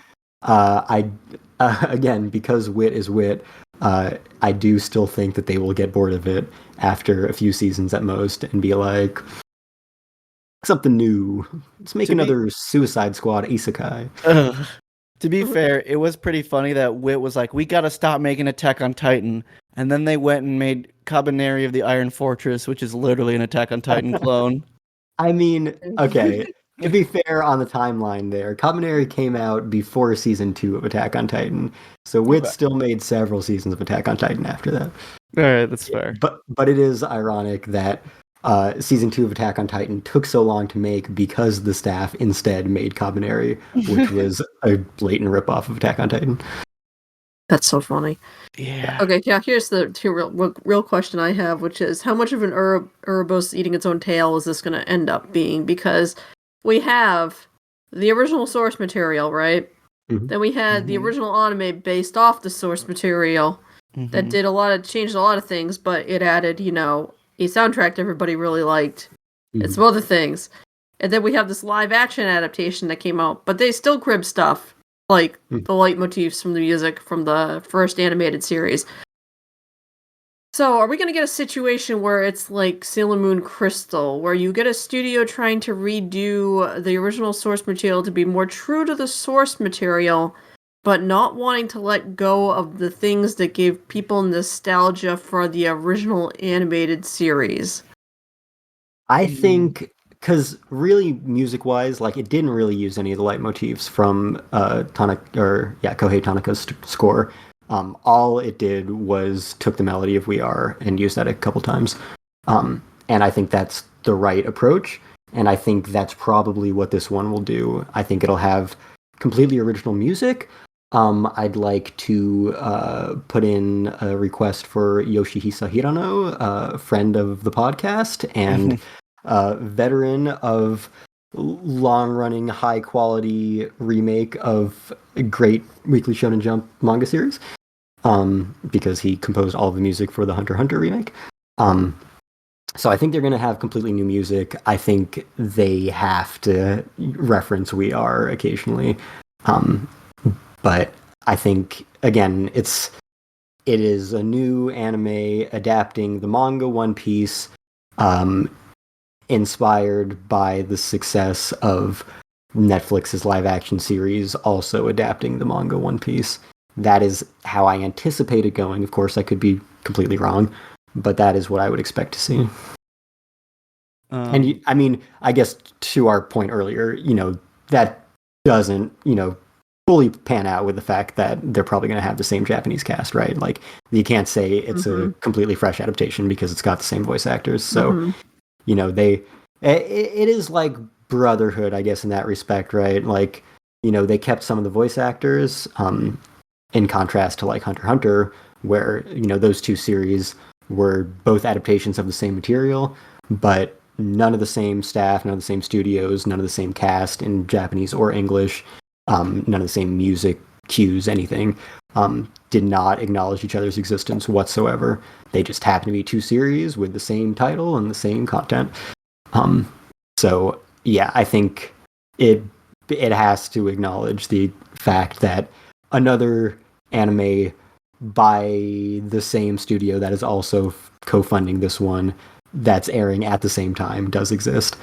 again, because Wit is Wit, I do still think that they will get bored of it after a few seasons at most and be like, something new. Let's make another Suicide Squad isekai. To be fair, it was pretty funny that Wit was like, we gotta stop making Attack on Titan. And then they went and made Cabaneri of the Iron Fortress, which is literally an Attack on Titan clone. I mean, okay, to be fair on the timeline there, Cabaneri came out before season 2 of Attack on Titan, so Wit still made several seasons of Attack on Titan after that. Alright, that's fair. But it is ironic that season 2 of Attack on Titan took so long to make because the staff instead made Cabaneri, which was a blatant ripoff of Attack on Titan. That's so funny. Yeah. Okay, yeah, here's the real question I have, which is how much of an Ouroboros eating its own tail is this going to end up being? Because we have the original source material, right? Mm-hmm. Then we had the original anime based off the source material that did changed a lot of things, but it added, a soundtrack that everybody really liked and some other things. And then we have this live action adaptation that came out, but they still crib stuff like the leitmotifs from the music from the first animated series. So are we going to get a situation where it's like Sailor Moon Crystal, where you get a studio trying to redo the original source material to be more true to the source material, but not wanting to let go of the things that gave people nostalgia for the original animated series? I think, because really music-wise, like it didn't really use any of the leitmotifs from Kohei Tanaka's score. All it did was took the melody of We Are and used that a couple times. And I think that's the right approach. And I think that's probably what this one will do. I think it'll have completely original music. I'd like to put in a request for Yoshihisa Hirano, a friend of the podcast and veteran of long-running, high-quality remake of a great Weekly Shonen Jump manga series, because he composed all of the music for the Hunter x Hunter remake. So I think they're going to have completely new music. I think they have to reference We Are occasionally. But I think, again, it is a new anime adapting the manga One Piece, inspired by the success of Netflix's live-action series also adapting the manga One Piece. That is how I anticipate it going. Of course, I could be completely wrong, but that is what I would expect to see. And I guess to our point earlier, that doesn't, fully pan out with the fact that they're probably going to have the same Japanese cast, right? Like, you can't say it's a completely fresh adaptation because it's got the same voice actors. So, it is like Brotherhood, I guess, in that respect, right? Like, they kept some of the voice actors, in contrast to like Hunter x Hunter, where, those two series were both adaptations of the same material, but none of the same staff, none of the same studios, none of the same cast in Japanese or English. None of the same music cues, anything, did not acknowledge each other's existence whatsoever. They just happen to be two series with the same title and the same content. So yeah, I think it has to acknowledge the fact that another anime by the same studio that is also co-funding this one that's airing at the same time does exist.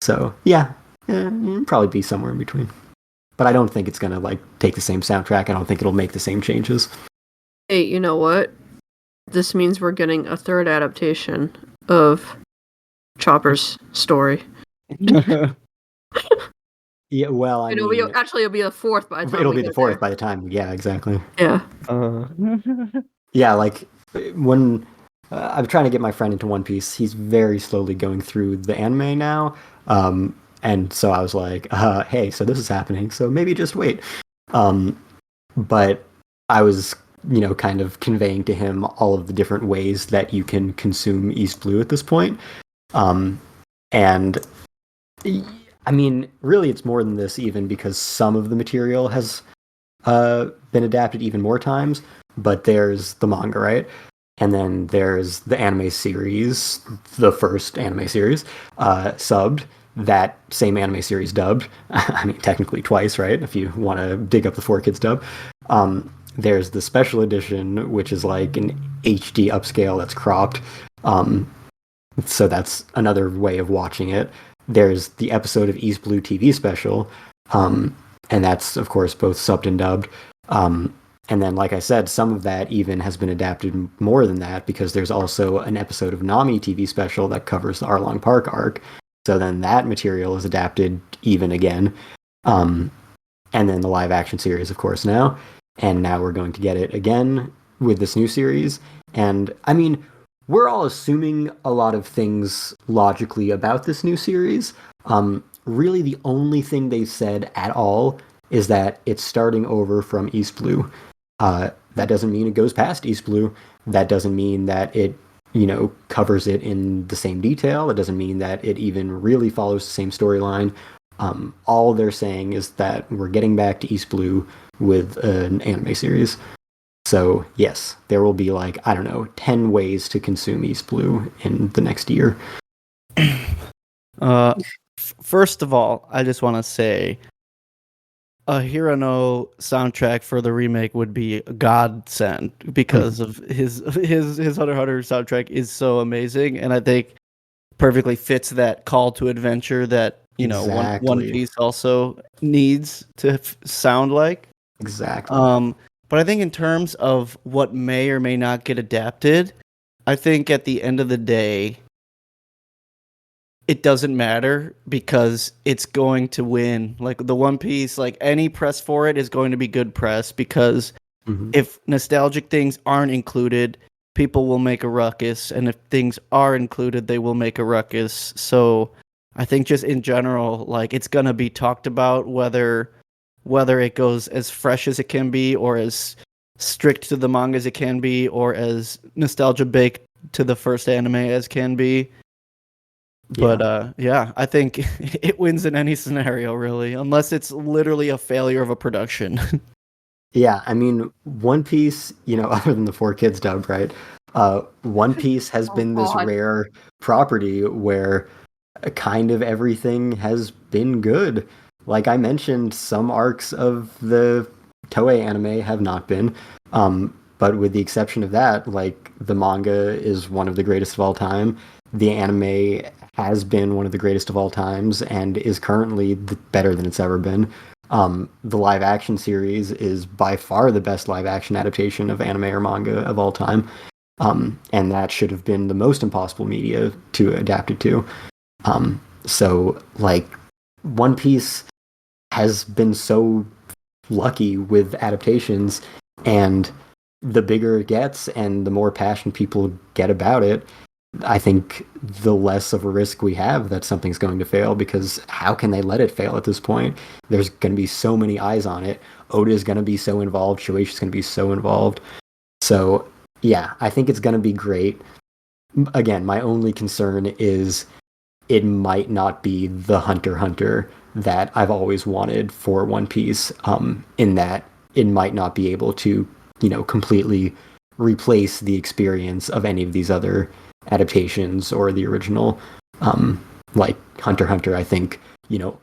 So yeah, probably be somewhere in between. But I don't think it's going to take the same soundtrack. I don't think it'll make the same changes. Hey, you know what? This means we're getting a third adaptation of Chopper's story. Yeah, well, it'll be the fourth by the time. It'll be the fourth by the time. Yeah, exactly. Yeah. Yeah, when I'm trying to get my friend into One Piece, he's very slowly going through the anime now. And so I was like, hey, so this is happening, so maybe just wait. But I was kind of conveying to him all of the different ways that you can consume East Blue at this point. And I mean, really, it's more than this, even because some of the material has been adapted even more times. But there's the manga, right? And then there's the anime series, the first anime series, subbed. That same anime series dubbed. I mean, technically twice, right? If you want to dig up the 4Kids dub. There's the special edition, which is like an HD upscale that's cropped. So that's another way of watching it. There's the episode of East Blue TV special, and that's, of course, both subbed and dubbed. And then, like I said, some of that even has been adapted more than that, because there's also an episode of Nami TV special that covers the Arlong Park arc. So then that material is adapted even again. And then the live action series, of course, now. And now we're going to get it again with this new series. And I mean, we're all assuming a lot of things logically about this new series. Really, the only thing they've said at all is that it's starting over from East Blue. That doesn't mean it goes past East Blue. That doesn't mean that it, covers it in the same detail. It doesn't mean that it even really follows the same storyline. All they're saying is that we're getting back to East Blue with an anime series. So, yes, there will be 10 ways to consume East Blue in the next year. First of all, I just want to say a Hirano soundtrack for the remake would be a godsend, because of his Hunter x Hunter soundtrack is so amazing, and I think perfectly fits that call to adventure that Exactly. One Piece also needs to sound like. Exactly. But I think in terms of what may or may not get adapted, I think at the end of the day, it doesn't matter, because it's going to win. Like the One Piece, any press for it is going to be good press, because if nostalgic things aren't included, people will make a ruckus, and if things are included, they will make a ruckus. So I think just in general, it's gonna be talked about, whether it goes as fresh as it can be, or as strict to the manga as it can be, or as nostalgia baked to the first anime as can be. But I think it wins in any scenario, really, unless it's literally a failure of a production. Yeah, I mean, One Piece, other than the 4Kids dub, right? One Piece has been this God. rare property where kind of everything has been good. Like I mentioned, some arcs of the Toei anime have not been. But with the exception of that, the manga is one of the greatest of all time. The anime has been one of the greatest of all times and is currently better than it's ever been. The live action series is by far the best live action adaptation of anime or manga of all time. And that should have been the most impossible media to adapt it to. So One Piece has been so lucky with adaptations, and the bigger it gets and the more passion people get about it, I think the less of a risk we have that something's going to fail, because how can they let it fail at this point? There's going to be so many eyes on it. Oda is going to be so involved. Shueisha's going to be so involved. So, yeah, I think it's going to be great. Again, my only concern is it might not be the Hunter x Hunter that I've always wanted for One Piece, in that it might not be able to, completely replace the experience of any of these other adaptations or the original. Hunter x Hunter, I think,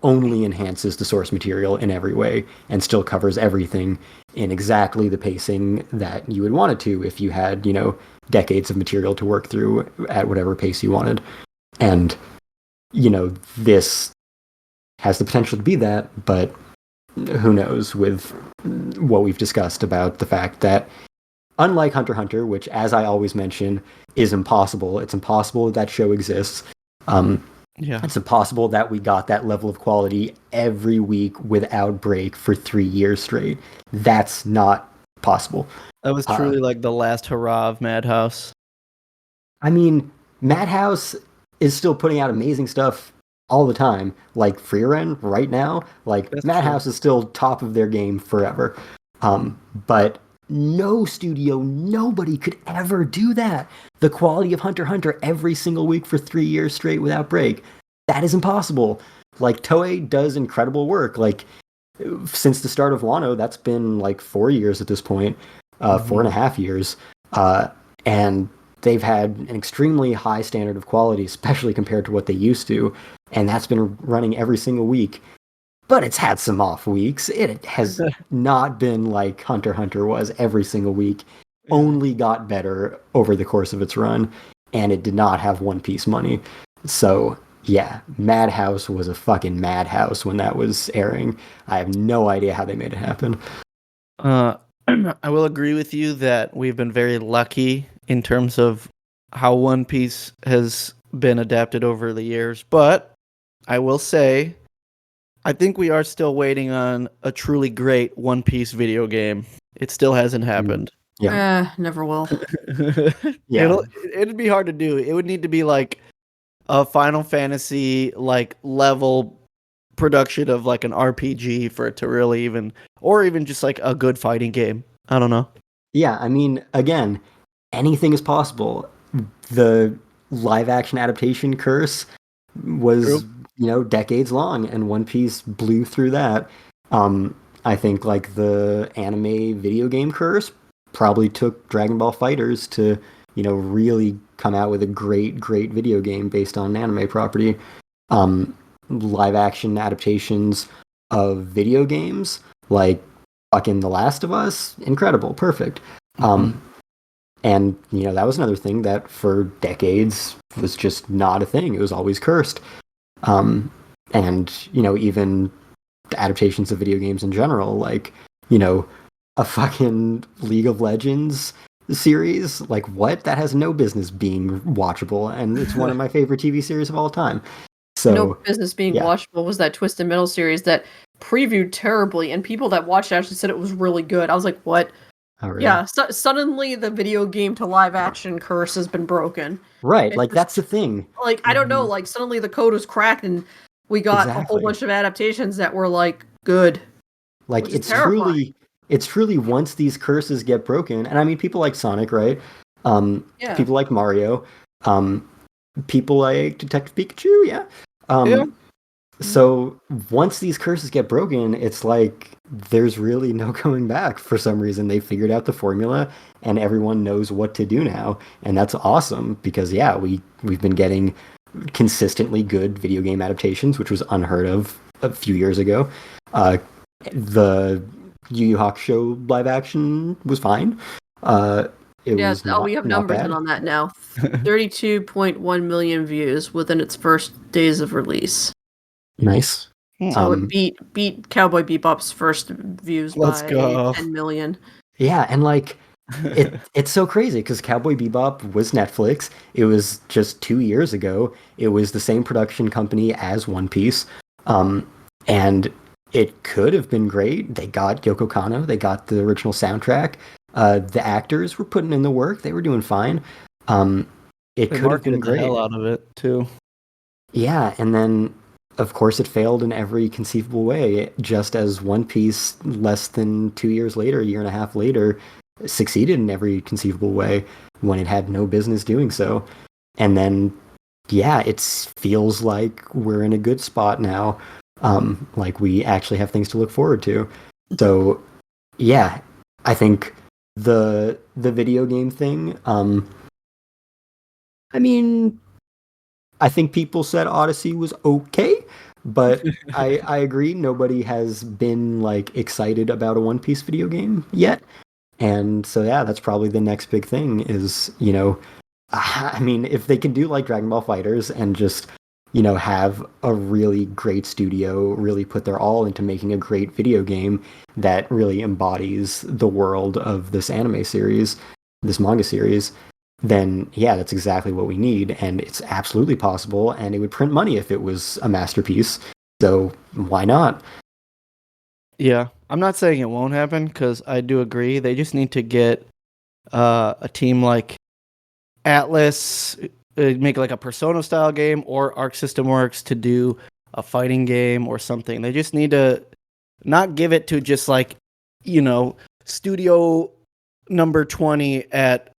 only enhances the source material in every way and still covers everything in exactly the pacing that you would want it to if you had, decades of material to work through at whatever pace you wanted. And, this has the potential to be that, but who knows with what we've discussed about the fact that, unlike Hunter x Hunter, which, as I always mention, is impossible. It's impossible that show exists. It's impossible that we got that level of quality every week without break for 3 years straight. That's not possible. That was truly the last hurrah of Madhouse. I mean, Madhouse is still putting out amazing stuff all the time. Like Freeren right now, Madhouse is still top of their game forever. But no studio, nobody could ever do that. The quality of Hunter x Hunter every single week for 3 years straight without break. That is impossible. Like, Toei does incredible work. Like, since the start of Wano, that's been like 4 years at this point, 4.5 years. And they've had an extremely high standard of quality, especially compared to what they used to. And that's been running every single week. But it's had some off weeks. It has not been like Hunter x Hunter was every single week. Only got better over the course of its run, and it did not have One Piece money. So, yeah, Madhouse was a fucking madhouse when that was airing. I have no idea how they made it happen. I will agree with you that we've been very lucky in terms of how One Piece has been adapted over the years, but I will say I think we are still waiting on a truly great One Piece video game. It still hasn't happened. Yeah. Never will. Yeah. It'd be hard to do. It would need to be like a Final Fantasy like level production of like an RPG for it to really even, or even just like a good fighting game. I don't know. Yeah, I mean, again, anything is possible. The live action adaptation curse was, True. decades long, and One Piece blew through that. I think like the anime video game curse probably took Dragon Ball Fighters to, really come out with a great, great video game based on an anime property. Live action adaptations of video games like fucking The Last of Us, incredible, perfect. And that was another thing that for decades was just not a thing. It was always cursed. And even the adaptations of video games in general, like a fucking League of Legends series, like what? That has no business being watchable, and it's one of my favorite TV series of all time. So No business being watchable was that Twisted Metal series that previewed terribly, and people that watched it actually said it was really good. I was like, what? Oh, really? Yeah, suddenly the video game to live action curse has been broken. Right, It's like just, that's the thing. like, I don't know, like suddenly the code was cracked and we got a whole Exactly. bunch of adaptations that were like good. Like Which is terrifying. it's truly once these curses get broken, and I mean people like Sonic, right? Yeah. People like Mario, people like Detective Pikachu, yeah. Yeah. So once these curses get broken, it's like there's really no going back. For some reason, they figured out the formula, and everyone knows what to do now, and that's awesome because we've been getting consistently good video game adaptations, which was unheard of a few years ago. The Yu Yu Hakusho live action was fine. It was not, we have not numbers bad. in on that now. 32.1 million views within its first days of release. Nice. So it beat Cowboy Bebop's first views Let's by go. 10 million. Yeah, and like it's so crazy because Cowboy Bebop was Netflix. It was just 2 years ago. It was the same production company as One Piece, and it could have been great. They got Yoko Kanno. They got the original soundtrack. The actors were putting in the work. They were doing fine. It They could have been marketed the great. hell out of it too. Yeah, and then of course it failed in every conceivable way, just as One Piece less than 2 years later, a year and a half later, succeeded in every conceivable way when it had no business doing so. And then it feels like we're in a good spot now. Like we actually have things to look forward to. So yeah, I think the video game thing, I mean, I think people said Odyssey was okay, but I agree. Nobody has been like excited about a One Piece video game yet, and so that's probably the next big thing. Is I mean, if they can do like Dragon Ball Fighters and just have a really great studio, really put their all into making a great video game that really embodies the world of this anime series, this manga series, then that's exactly what we need, and it's absolutely possible, and it would print money if it was a masterpiece. So why not? Yeah, I'm not saying it won't happen because I do agree. They just need to get a team like Atlas, make like a Persona style game, or Arc System Works to do a fighting game or something. They just need to not give it to just like studio number 20 at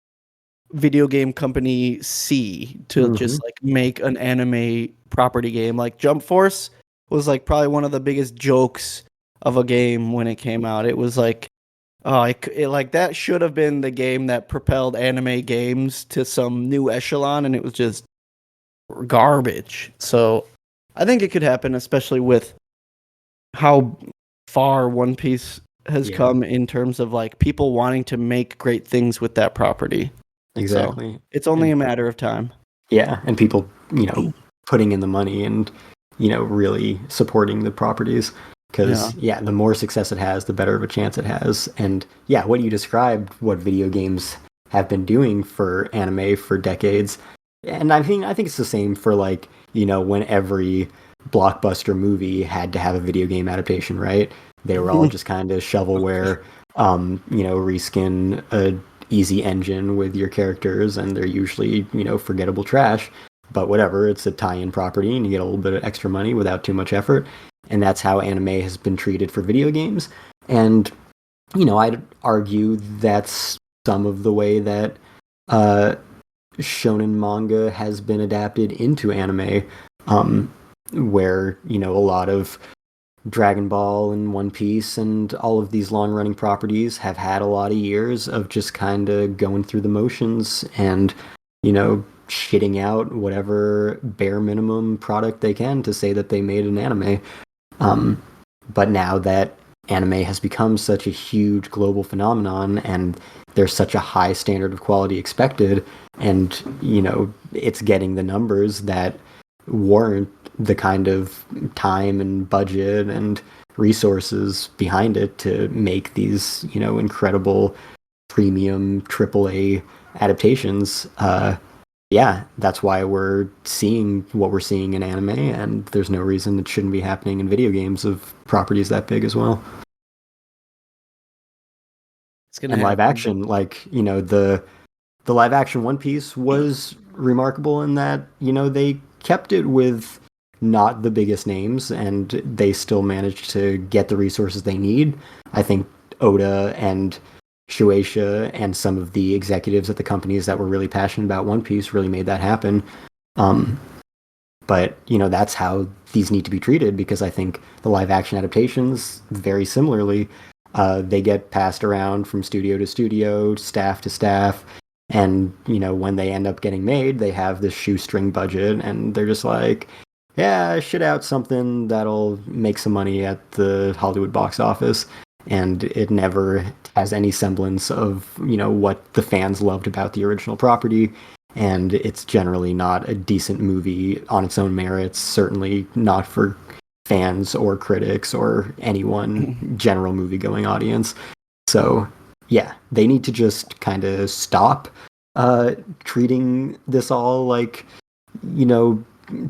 video game company C to just like make an anime property game. Like Jump Force was like probably one of the biggest jokes of a game when it came out. It was like, oh, like that should have been the game that propelled anime games to some new echelon, and it was just garbage. So I think it could happen, especially with how far One Piece has come in terms of like people wanting to make great things with that property. Exactly. So it's only a matter of time. Yeah, and people, putting in the money and, really supporting the properties. Because, the more success it has, the better of a chance it has. And, what you described, what video games have been doing for anime for decades. And I think it's the same for, like, when every blockbuster movie had to have a video game adaptation, right? They were all just kind of shovelware, reskin a easy engine with your characters, and they're usually, forgettable trash. But whatever, it's a tie-in property, and you get a little bit of extra money without too much effort. And that's how anime has been treated for video games. And, I'd argue that's some of the way that shonen manga has been adapted into anime, where, a lot of Dragon Ball and One Piece and all of these long-running properties have had a lot of years of just kind of going through the motions and, shitting out whatever bare minimum product they can to say that they made an anime. But now that anime has become such a huge global phenomenon and there's such a high standard of quality expected, and, it's getting the numbers that warrant the kind of time and budget and resources behind it to make these, incredible premium AAA adaptations. That's why we're seeing what we're seeing in anime, and there's no reason it shouldn't be happening in video games of properties that big as well. It's gonna and happen. Live action, like, the live action One Piece was remarkable in that, they kept it with not the biggest names, and they still managed to get the resources they need. I think Oda and Shueisha and some of the executives at the companies that were really passionate about One Piece really made that happen. But, that's how these need to be treated, because I think the live action adaptations, very similarly, they get passed around from studio to studio, staff to staff, and, when they end up getting made, they have this shoestring budget, and they're just like, yeah, shit out something that'll make some money at the Hollywood box office. And it never has any semblance of, what the fans loved about the original property. And it's generally not a decent movie on its own merits, certainly not for fans or critics or anyone, general movie-going audience. So, they need to just kind of stop treating this all like,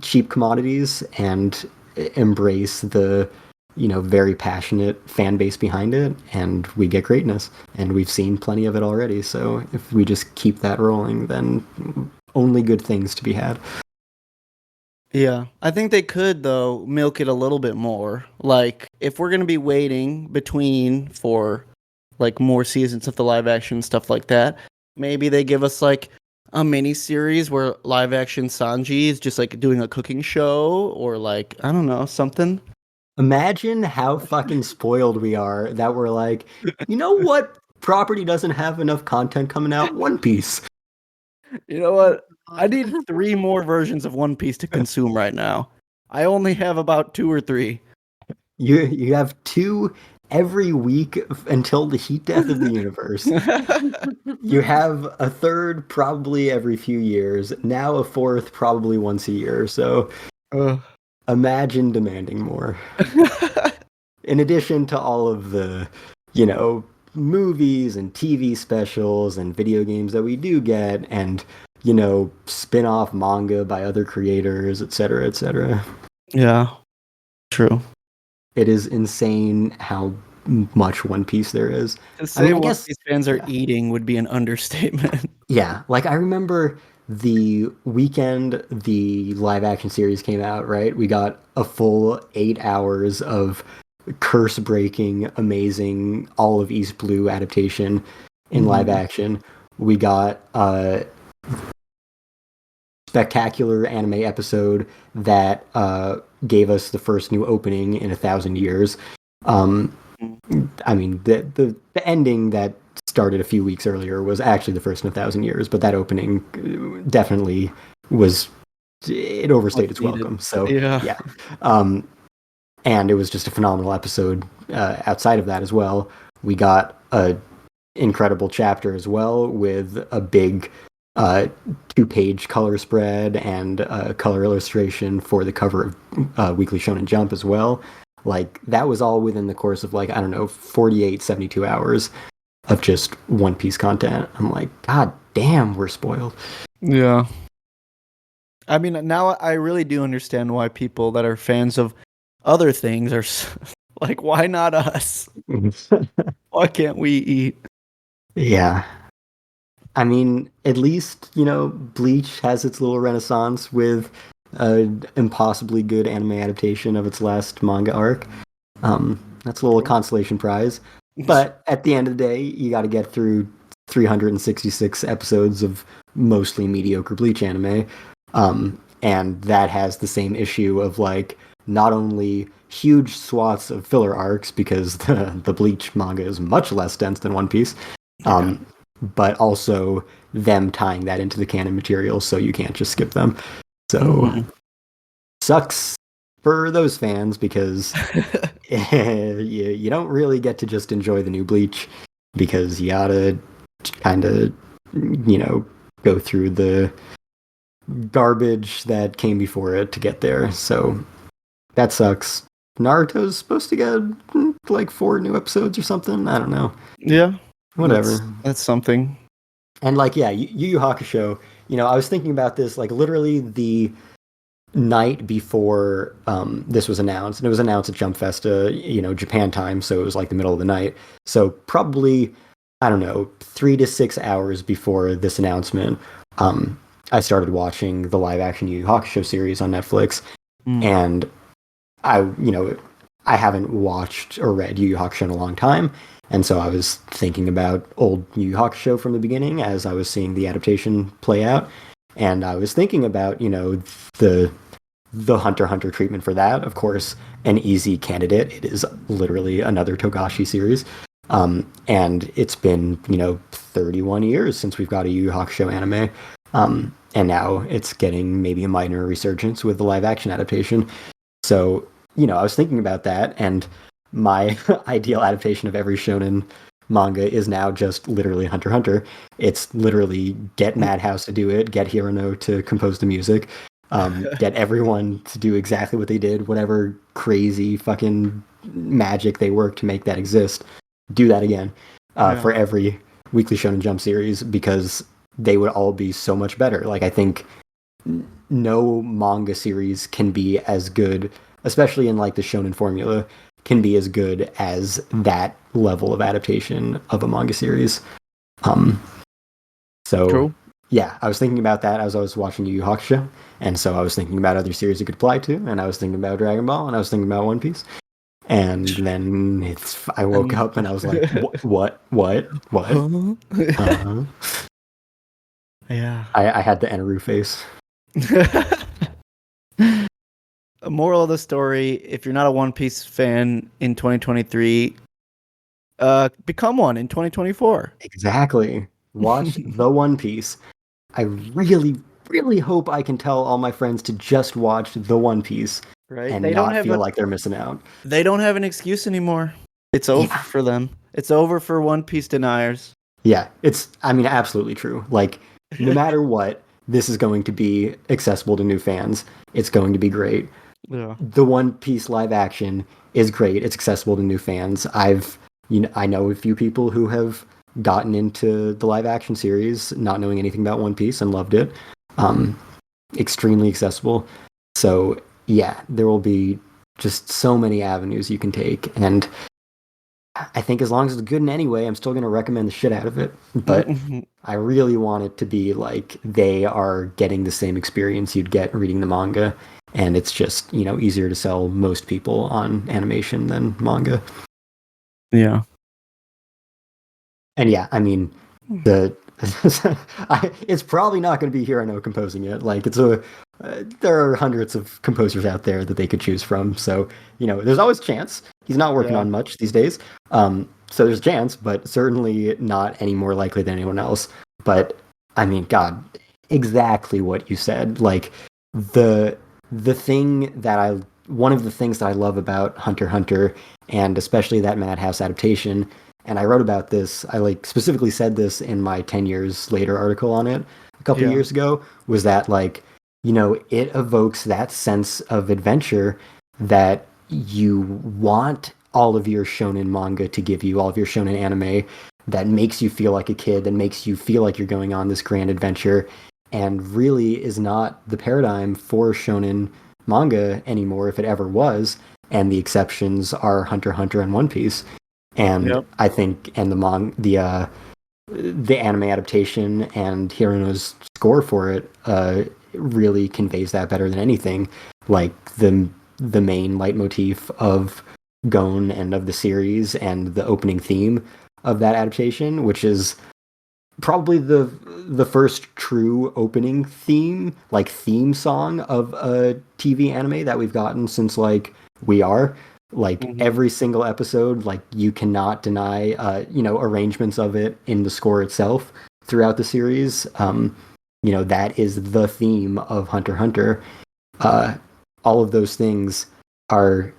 cheap commodities and embrace the, very passionate fan base behind it, and we get greatness. And we've seen plenty of it already, so if we just keep that rolling, then only good things to be had. Yeah, I think they could, though, milk it a little bit more. Like, if we're going to be waiting between for, like, more seasons of the live action stuff like that, maybe they give us, like, a mini series where live action Sanji is just, like, doing a cooking show, or, like, I don't know, something. Imagine how fucking spoiled we are that we're like, you know what property doesn't have enough content coming out? One Piece. You know what? I need 3 more versions of One Piece to consume right now. I only have about 2 or 3. You have 2 every week until the heat death of the universe. You have a 3rd probably every few years. Now a 4th probably once a year. So imagine demanding more. In addition to all of the, movies and TV specials and video games that we do get, and, spin-off manga by other creators, etc., etc. Yeah, true. It is insane how much One Piece there is. To say One Piece fans are eating would be an understatement. Yeah, like I remember the weekend the live action series came out, right? We got a full 8 hours of curse breaking, amazing All of East Blue adaptation. in live action. We got spectacular anime episode that gave us the first new opening in 1,000 years. I mean, the ending that started a few weeks earlier was actually the first in 1,000 years, but that opening definitely was, it overstayed its welcome. So yeah. And it was just a phenomenal episode. Outside of that as well, we got a incredible chapter as well with a big 2-page color spread and color illustration for the cover of Weekly Shonen Jump as well. Like, that was all within the course of, like, I don't know, 48, 72 hours of just One Piece content. I'm like, God damn, we're spoiled. Yeah. I mean, now I really do understand why people that are fans of other things are like, why not us? Why can't we eat? Yeah. I mean, at least, Bleach has its little renaissance with an impossibly good anime adaptation of its last manga arc. That's a little consolation prize. But at the end of the day, you got to get through 366 episodes of mostly mediocre Bleach anime. And that has the same issue of, like, not only huge swaths of filler arcs, because the Bleach manga is much less dense than One Piece, but also them tying that into the canon material so you can't just skip them. So, sucks for those fans, because you don't really get to just enjoy the new Bleach, because you gotta kind of, go through the garbage that came before it to get there. So that sucks. Naruto's supposed to get like 4 new episodes or something. I don't know. Yeah. Whatever. That's something. And like, yeah, Yu Yu Hakusho, I was thinking about this like literally the night before this was announced, and it was announced at Jump Festa, Japan time, so it was like the middle of the night. So probably, I don't know, 3 to 6 hours before this announcement, I started watching the live action Yu Yu Hakusho series on Netflix, and I haven't watched or read Yu Yu Hakusho in a long time, and so I was thinking about old Yu Yu Hakusho from the beginning as I was seeing the adaptation play out, and I was thinking about, the Hunter x Hunter treatment for that. Of course, an easy candidate. It is literally another Togashi series. And it's been, 31 years since we've got a Yu Yu Hakusho anime. And now it's getting maybe a minor resurgence with the live action adaptation. So, I was thinking about that, and my ideal adaptation of every shonen manga is now just literally Hunter x Hunter. It's literally get Madhouse to do it, get Hirono to compose the music, get everyone to do exactly what they did, whatever crazy fucking magic they work to make that exist. Do that again for every Weekly Shonen Jump series, because they would all be so much better. Like, I think no manga series can be as good, especially in like the shonen formula, can be as good as that level of adaptation of a manga series. So True. Yeah, I was thinking about that as I was watching Yu Yu Hakusho, and so I was thinking about other series it could apply to, and I was thinking about Dragon Ball, and I was thinking about One Piece. And then I woke up and I was like, what? Yeah. I had the Enaru face. A moral of the story, if you're not a One Piece fan in 2023, become one in 2024. Exactly. Watch the One Piece. I really, really hope I can tell all my friends to just watch the One Piece. Right. And they not feel like they're missing out. They don't have an excuse anymore. It's over for them. It's over for One Piece deniers. Yeah, absolutely true. Like, no matter what, this is going to be accessible to new fans. It's going to be great. Yeah. The One Piece live action is great. It's accessible to new fans. I know a few people who have gotten into the live action series not knowing anything about One Piece and loved it. Extremely accessible. So yeah, there will be just so many avenues you can take, and I think as long as it's good in any way, I'm still going to recommend the shit out of it. But I really want it to be like they are getting the same experience you'd get reading the manga, and it's just, easier to sell most people on animation than manga. Yeah. And yeah, The it's probably not going to be Hirano composing it. Like there are hundreds of composers out there that they could choose from. So there's always a chance. He's not working Yeah. on much these days. So there's a chance, but certainly not any more likely than anyone else. But I mean, God, exactly what you said. Like the thing that one of the things that I love about Hunter x Hunter, and especially that Madhouse adaptation, and I wrote about this, I specifically said this in my 10 years later article on it a couple Yeah. years ago, was that it evokes that sense of adventure that you want all of your shonen manga to give you, all of your shonen anime, that makes you feel like a kid, that makes you feel like you're going on this grand adventure, and really is not the paradigm for shonen manga anymore, if it ever was. And the exceptions are Hunter x Hunter and One Piece. And Yep. I think, and the anime adaptation and Hirono's score for it really conveys that better than anything. Like the main leitmotif of Gon and of the series, and the opening theme of that adaptation, which is probably the first true opening theme song of a TV anime that we've gotten since We Are. Every single episode, you cannot deny arrangements of it in the score itself throughout the series. That is the theme of Hunter x Hunter. All of those things are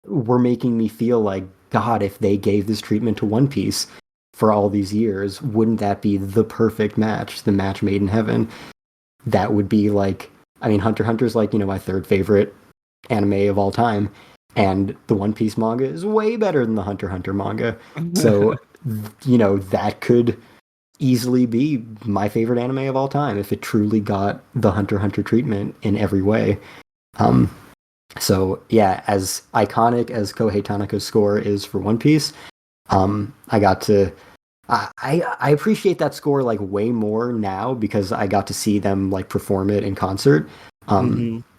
were making me feel like, God, if they gave this treatment to One Piece for all these years, wouldn't that be the perfect match, the match made in heaven? That would be Hunter x Hunter is my third favorite anime of all time, and the One Piece manga is way better than the Hunter x Hunter manga. So, that could easily be my favorite anime of all time if it truly got the Hunter x Hunter treatment in every way. So yeah, as iconic as Kohei Tanaka's score is for One Piece, I got to I appreciate that score way more now because I got to see them perform it in concert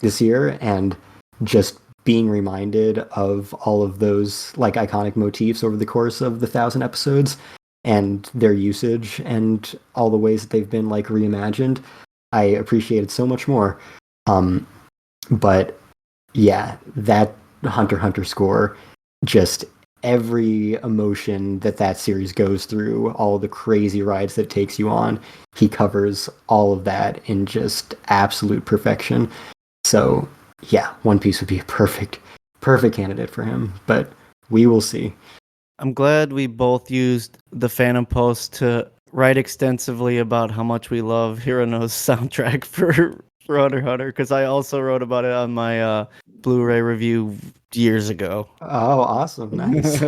this year, and just being reminded of all of those iconic motifs over the course of the 1,000 episodes and their usage and all the ways that they've been reimagined, I appreciate it so much more. But yeah, that Hunter x Hunter score, just every emotion that series goes through, all the crazy rides that it takes you on, he covers all of that in just absolute perfection. So yeah, One Piece would be a perfect candidate for him, but we will see. I'm glad we both used the Phantom Post to write extensively about how much we love Hirono's soundtrack for Hunter x Hunter, because I also wrote about it on my Blu-ray review years ago. Oh, awesome. Nice.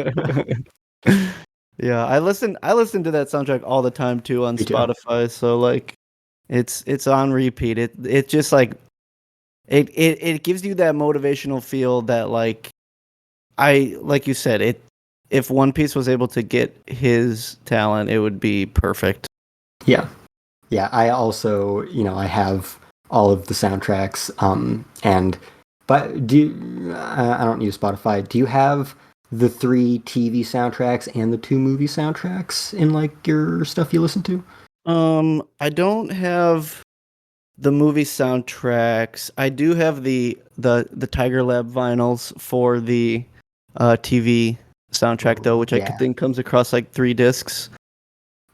Yeah, I listen to that soundtrack all the time too on Me too. Spotify, so it's on repeat. It just it gives you that motivational feel that like you said, if One Piece was able to get his talent, it would be perfect. Yeah. I also, I have all of the soundtracks. But I don't use Spotify. Do you have the 3 TV soundtracks and the 2 movie soundtracks in your stuff you listen to? I don't have the movie soundtracks. I do have the Tiger Lab vinyls for the TV soundtrack though, which I think comes across 3 discs.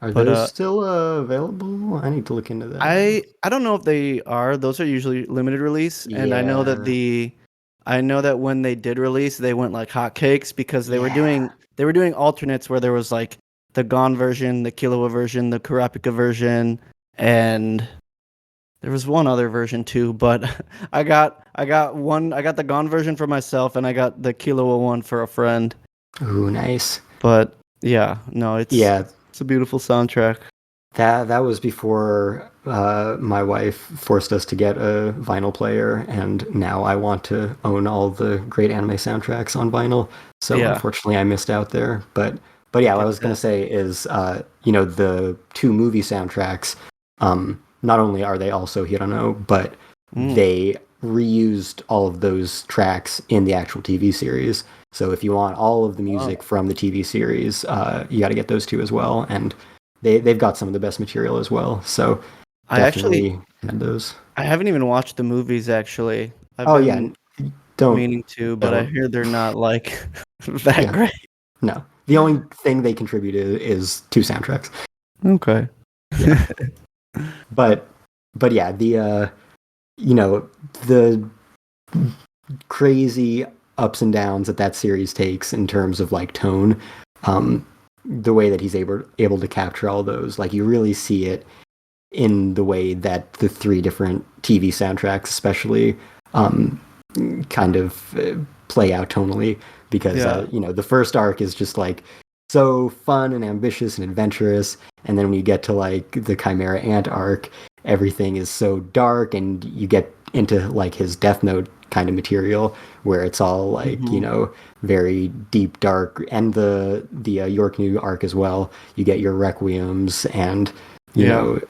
Are those still available? I need to look into that. I don't know if they are. Those are usually limited release, and I know that when they did release, they went like hotcakes because they were doing alternates where there was the Gon version, the Killua version, the Kurapika version, and there was one other version too. But I got the Gon version for myself, and I got the Killua one for a friend. Ooh, nice. But yeah, no, it's a beautiful soundtrack. That was before my wife forced us to get a vinyl player, and now I want to own all the great anime soundtracks on vinyl. So unfortunately, I missed out there. But yeah, what I was gonna say is, the 2 movie soundtracks. Not only are they also Hirono, but they reused all of those tracks in the actual TV series. So if you want all of the music from the TV series, you got to get those two as well. And they've got some of the best material as well. So I actually definitely had those. I haven't even watched the movies actually. I've Oh been yeah, don't meaning to, but I don't. hear they're not like that Yeah. great. No, the only thing they contributed is two soundtracks. Okay. Yeah. but yeah, the the crazy ups and downs that series takes in terms of like tone, the way that he's able to capture all those, like you really see it in the way that the three different TV soundtracks, especially, kind of play out tonally. Because the first arc is just like so fun and ambitious and adventurous, and then when you get to like the Chimera Ant arc, everything is so dark, and you get into like his Death Note kind of material where it's all like very deep dark, and the York New arc as well. You get your Requiems and you know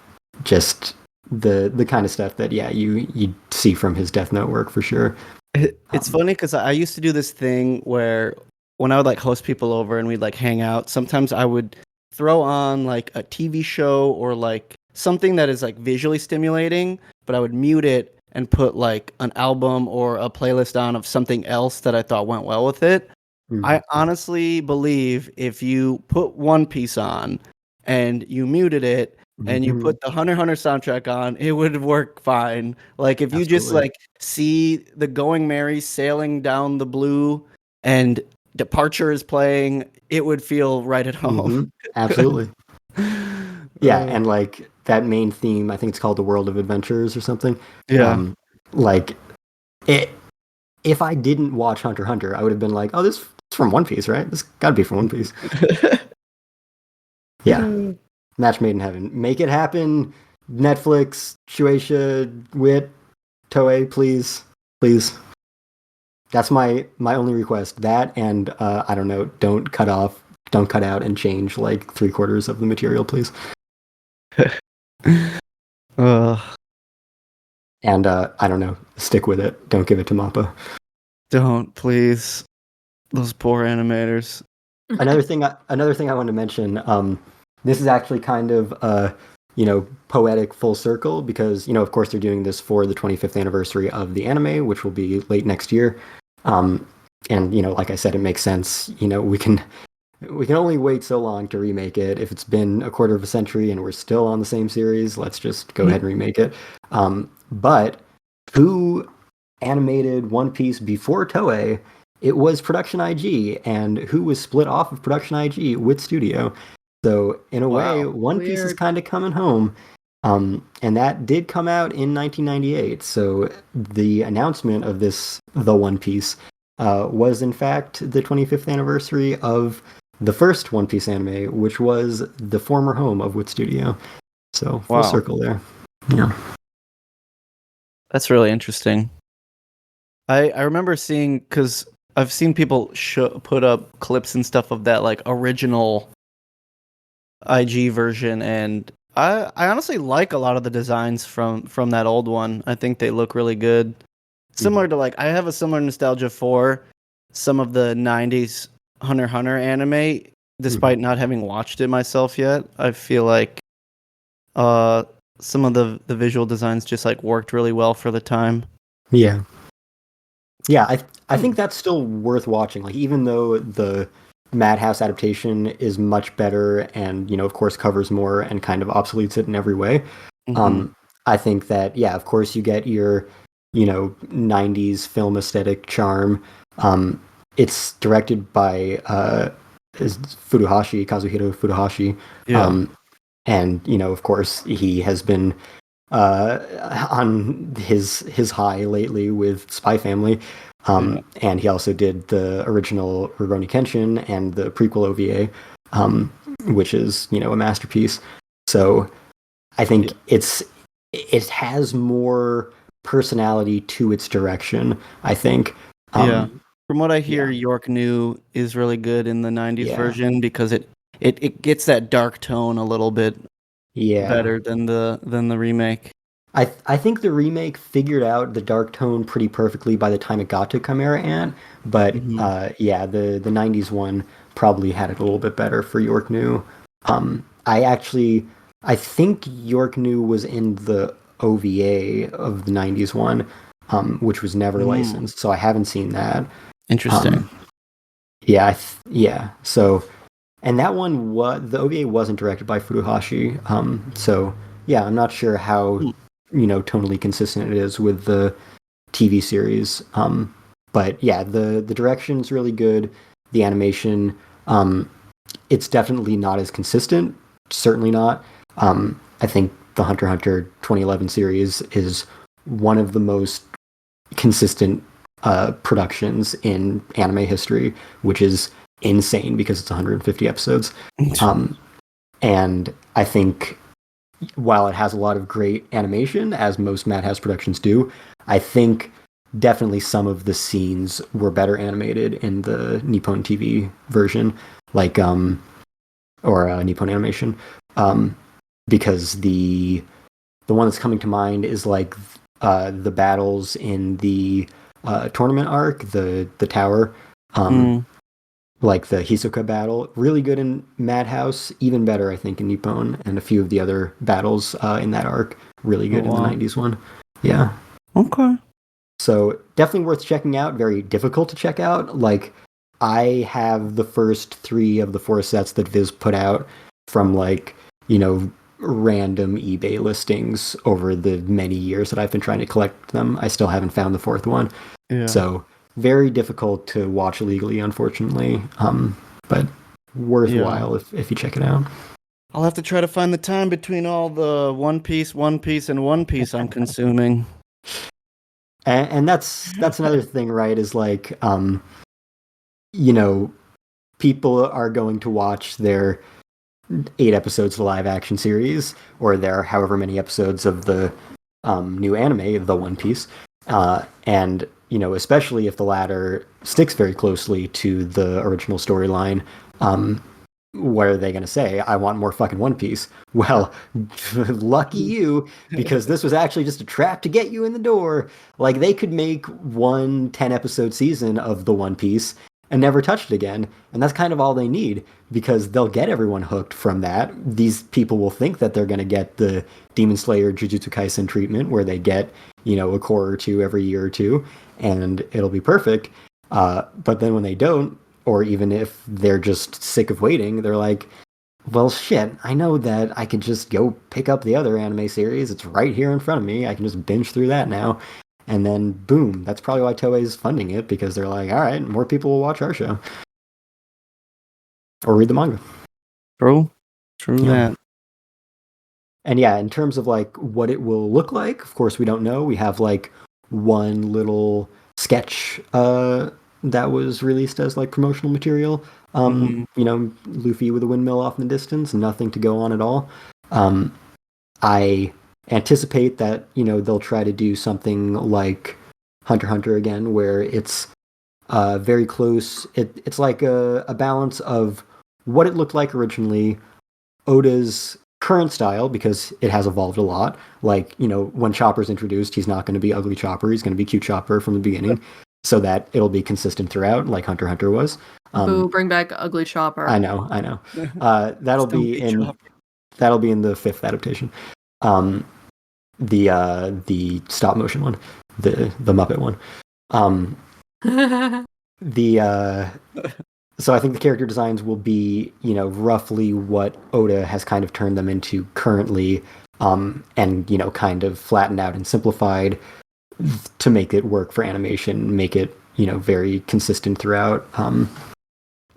just the kind of stuff that you see from his Death Note work for sure. It's funny because I used to do this thing where when I would like host people over and we'd like hang out, sometimes I would throw on like a TV show or like something that is like visually stimulating, but I would mute it and put like an album or a playlist on of something else that I thought went well with it. I honestly believe if you put One Piece on and you muted it and you put the Hunter x Hunter soundtrack on, it would work fine. Like if you just like see the Going Merry sailing down the blue and Departure is playing, it would feel right at home. Absolutely. Yeah, and like that main theme, I think it's called The World of Adventures or something. Yeah. Like it, if I didn't watch Hunter x Hunter, I would have been like, oh, this is from One Piece, right? This got to be from One Piece. Yeah. Match made in heaven. Make it happen. Netflix, Shueisha, Wit, Toei, please. Please. That's my only request. That and I don't know, don't cut out and change like 3/4 of the material, please. And I don't know, stick with it. Don't give it to Mappa. Don't, please. Those poor animators. Another thing I want to mention, this is actually kind of poetic full circle because, of course they're doing this for the 25th anniversary of the anime, which will be late next year. And, like I said, it makes sense. We can only wait so long to remake it. If it's been a quarter of a century and we're still on the same series, let's just go ahead and remake it. But who animated One Piece before Toei? It was Production IG, and who was split off of Production IG with Studio. So in a way, One Piece is kind of coming home. And that did come out in 1998. So the announcement of the One Piece, was in fact the 25th anniversary of the first One Piece anime, which was the former home of Wit Studio. So full circle there. Yeah. That's really interesting. I remember seeing, because I've seen people put up clips and stuff of that like original IG version, and I honestly like a lot of the designs from that old one. I think they look really good. Similar to like, I have a similar nostalgia for some of the 90s Hunter x Hunter anime, despite not having watched it myself yet. I feel like some of the visual designs just like worked really well for the time. Yeah. Yeah, I think that's still worth watching. Like, even though the Madhouse adaptation is much better and, of course covers more and kind of obsoletes it in every way, I think that, of course you get your, 90s film aesthetic charm. It's directed by Kazuhiro Furuhashi. And, of course, he has been on his high lately with Spy Family. And he also did the original Rurouni Kenshin and the prequel OVA, which is, a masterpiece. So I think it has more personality to its direction, I think. From what I hear, York New is really good in the 90s version because it gets that dark tone a little bit better than the remake. I think the remake figured out the dark tone pretty perfectly by the time it got to Chimera Ant, but Mhm. yeah, the '90s one probably had it a little bit better for York New. I think York New was in the OVA of the '90s one, which was never Mm. licensed, so I haven't seen that. Interesting. Yeah, yeah. So, and that one was the OVA wasn't directed by Furuhashi. So yeah, I'm not sure how Hmm. tonally consistent it is with the TV series. But yeah, the direction's really good. The animation, it's definitely not as consistent. Certainly not. I think the Hunter x Hunter 2011 series is one of the most consistent productions in anime history, which is insane because it's 150 episodes. Um, and I think while it has a lot of great animation, as most Madhouse productions do, I think definitely some of the scenes were better animated in the Nippon TV version, like or Nippon Animation, um, because the one that's coming to mind is like the battles in the tournament arc, the tower, um, Mm. like the Hisoka battle. Really good in Madhouse, even better, I think, in Nippon, and a few of the other battles in that arc. Really Oh good in the wow. '90s one. Yeah. Okay. So definitely worth checking out. Very difficult to check out. Like I have the first 3 of the 4 sets that Viz put out from like, random eBay listings over the many years that I've been trying to collect them. I still haven't found the 4th one. Yeah. So very difficult to watch illegally, unfortunately. But Yeah. worthwhile if you check it out. I'll have to try to find the time between all the One Piece, and One Piece I'm consuming. And that's another thing, right? Is like, you know, people are going to watch their 8 episodes of the live action series, or their however many episodes of the new anime, the One Piece, and especially if the latter sticks very closely to the original storyline. What are they going to say? I want more fucking One Piece. Well, lucky you, because this was actually just a trap to get you in the door. Like, they could make one 10-episode season of the One Piece and never touch it again. And that's kind of all they need, because they'll get everyone hooked from that. These people will think that they're going to get the Demon Slayer Jujutsu Kaisen treatment, where they get, a core or two every year or two, and it'll be perfect. But then when they don't, or even if they're just sick of waiting, they're like, well, shit, I know that I could just go pick up the other anime series. It's right here in front of me. I can just binge through that now. And then, boom, that's probably why Toei's funding it, because they're like, all right, more people will watch our show. Or read the manga. True. True Yeah. that. And yeah, in terms of like what it will look like, of course, we don't know. We have like one little sketch that was released as like promotional material. Mhm. Luffy with a windmill off in the distance, nothing to go on at all. I anticipate that, they'll try to do something like Hunter x Hunter again, where it's very close. It's like a balance of what it looked like originally, Oda's current style, because it has evolved a lot. Like, when Chopper's introduced, he's not going to be ugly Chopper, he's going to be cute Chopper from the beginning, so that it'll be consistent throughout, like Hunter x Hunter was. Boo, bring back Ugly Chopper. I know. That'll be in Chopper. the 5th adaptation. The stop motion one, the Muppet one. The So I think the character designs will be, roughly what Oda has kind of turned them into currently, and, kind of flattened out and simplified to make it work for animation, make it, very consistent throughout.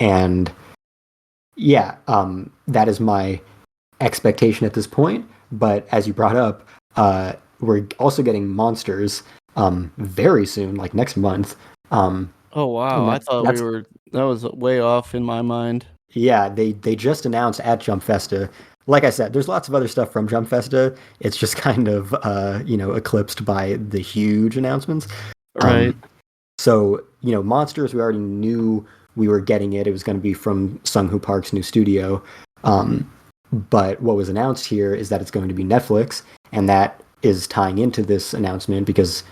And yeah, that is my expectation at this point. But as you brought up, we're also getting Monsters very soon, like next month. Oh wow! And I thought that's that was way off in my mind. Yeah, they just announced at Jump Festa. Like I said, there's lots of other stuff from Jump Festa. It's just kind of eclipsed by the huge announcements. Right. So, Monsters, we already knew we were getting it. It was going to be from Sung Hoo Park's new studio. But what was announced here is that it's going to be Netflix, and that is tying into this announcement, because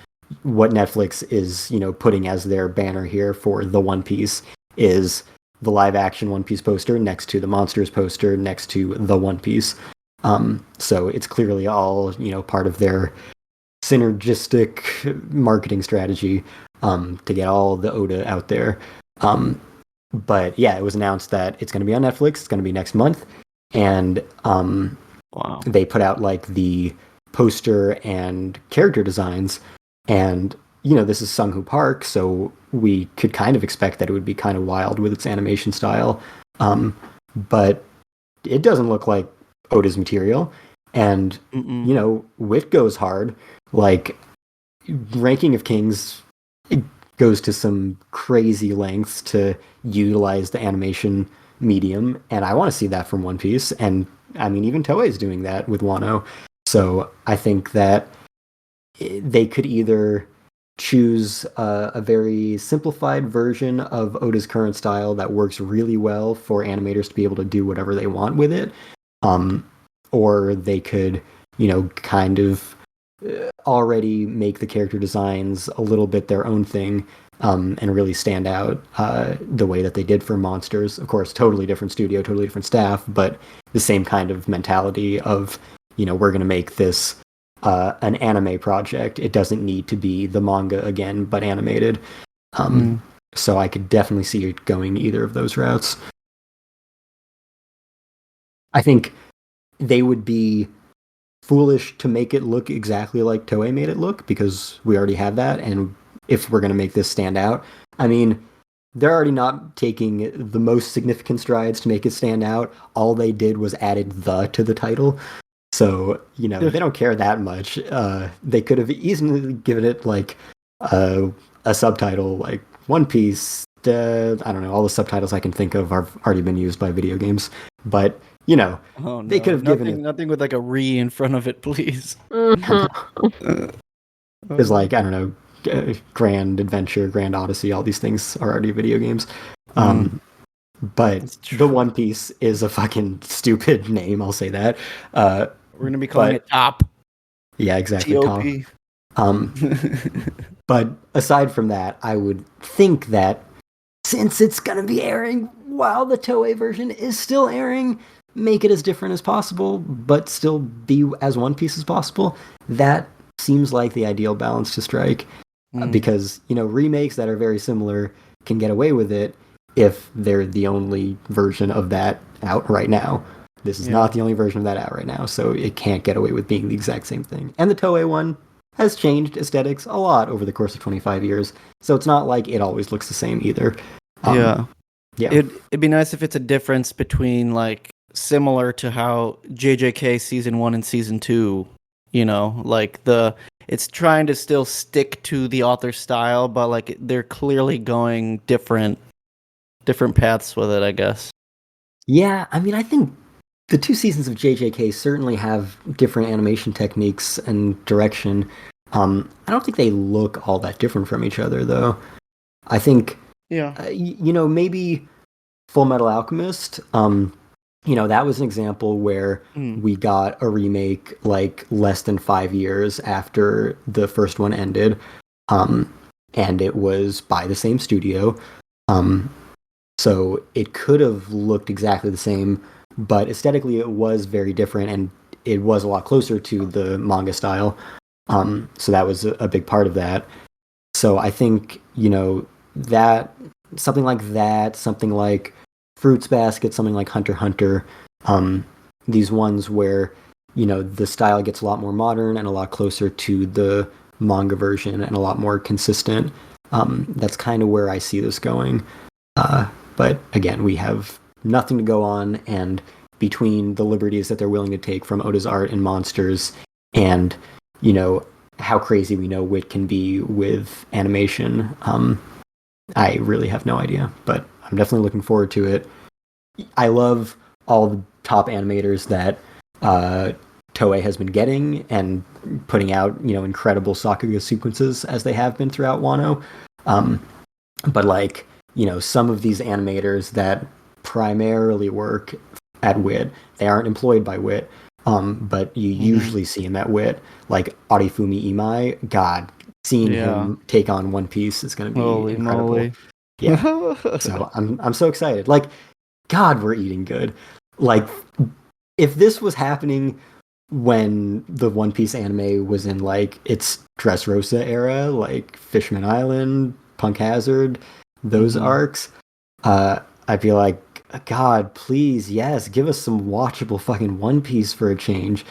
what Netflix is, putting as their banner here for the One Piece is the live action One Piece poster next to the Monsters poster next to the One Piece. So it's clearly all, part of their synergistic marketing strategy to get all the Oda out there. But yeah, it was announced that it's going to be on Netflix. It's going to be next month. And Wow. they put out like the poster and character designs. And, this is Sung-Hoo Park, so we could kind of expect that it would be kind of wild with its animation style. But it doesn't look like Oda's material. And, Wit goes hard. Like, Ranking of Kings goes to some crazy lengths to utilize the animation medium, and I want to see that from One Piece. And I mean, even Toei is doing that with Wano. So I think that they could either choose a very simplified version of Oda's current style that works really well for animators to be able to do whatever they want with it, or they could, kind of already make the character designs a little bit their own thing, and really stand out the way that they did for Monsters. Of course, totally different studio, totally different staff, but the same kind of mentality of, we're going to make this an anime project. It doesn't need to be the manga again, but animated. So I could definitely see it going either of those routes. I think they would be foolish to make it look exactly like Toei made it look, because we already have that. And if we're going to make this stand out, I mean, they're already not taking the most significant strides to make it stand out. All they did was added "the" to the title. So, they don't care that much. They could have easily given it like a subtitle like One Piece. I don't know, all the subtitles I can think of have already been used by video games. But, they could have given it... Nothing with like a "re" in front of it, please. It's like, I don't know, Grand Adventure, Grand Odyssey, all these things are already video games. But the One Piece is a fucking stupid name, I'll say that. We're going to be calling it Top. Yeah, exactly. T-O-P. Top. But aside from that, I would think that since it's going to be airing while the Toei version is still airing, make it as different as possible, but still be as One Piece as possible. That seems like the ideal balance to strike. Because, remakes that are very similar can get away with it if they're the only version of that out right now. This is not the only version of that out right now, so it can't get away with being the exact same thing. And the Toei one has changed aesthetics a lot over the course of 25 years, so it's not like it always looks the same either. Yeah. It'd be nice if it's a difference between, like, similar to how JJK Season 1 and Season 2, like it's trying to still stick to the author's style, but like they're clearly going different paths with it, I guess. Yeah, I mean, I think the two seasons of JJK certainly have different animation techniques and direction. I don't think they look all that different from each other, though. I think, maybe Full Metal Alchemist, that was an example where we got a remake like less than 5 years after the first one ended. And it was by the same studio. So it could have looked exactly the same, but aesthetically it was very different, and it was a lot closer to the manga style. So that was a big part of that. So I think, that something like Fruits Basket, something like Hunter x Hunter, these ones where, the style gets a lot more modern and a lot closer to the manga version and a lot more consistent. That's kind of where I see this going. But again, we have nothing to go on, and between the liberties that they're willing to take from Oda's art and Monsters, and, how crazy we know Wit can be with animation, I really have no idea, but I'm definitely looking forward to it. I love all the top animators that Toei has been getting and putting out, incredible Sakuga sequences as they have been throughout Wano. But like, some of these animators that primarily work at WIT, they aren't employed by WIT. but you usually see him at WIT. Like Arifumi Imai, God, seeing him take on One Piece is going to be incredible. Moly. Yeah, so I'm so excited. Like, God, we're eating good. Like, if this was happening when the One Piece anime was in like its Dressrosa era, like Fishman Island, Punk Hazard, those arcs, I'd be like, God, please, yes, give us some watchable fucking One Piece for a change.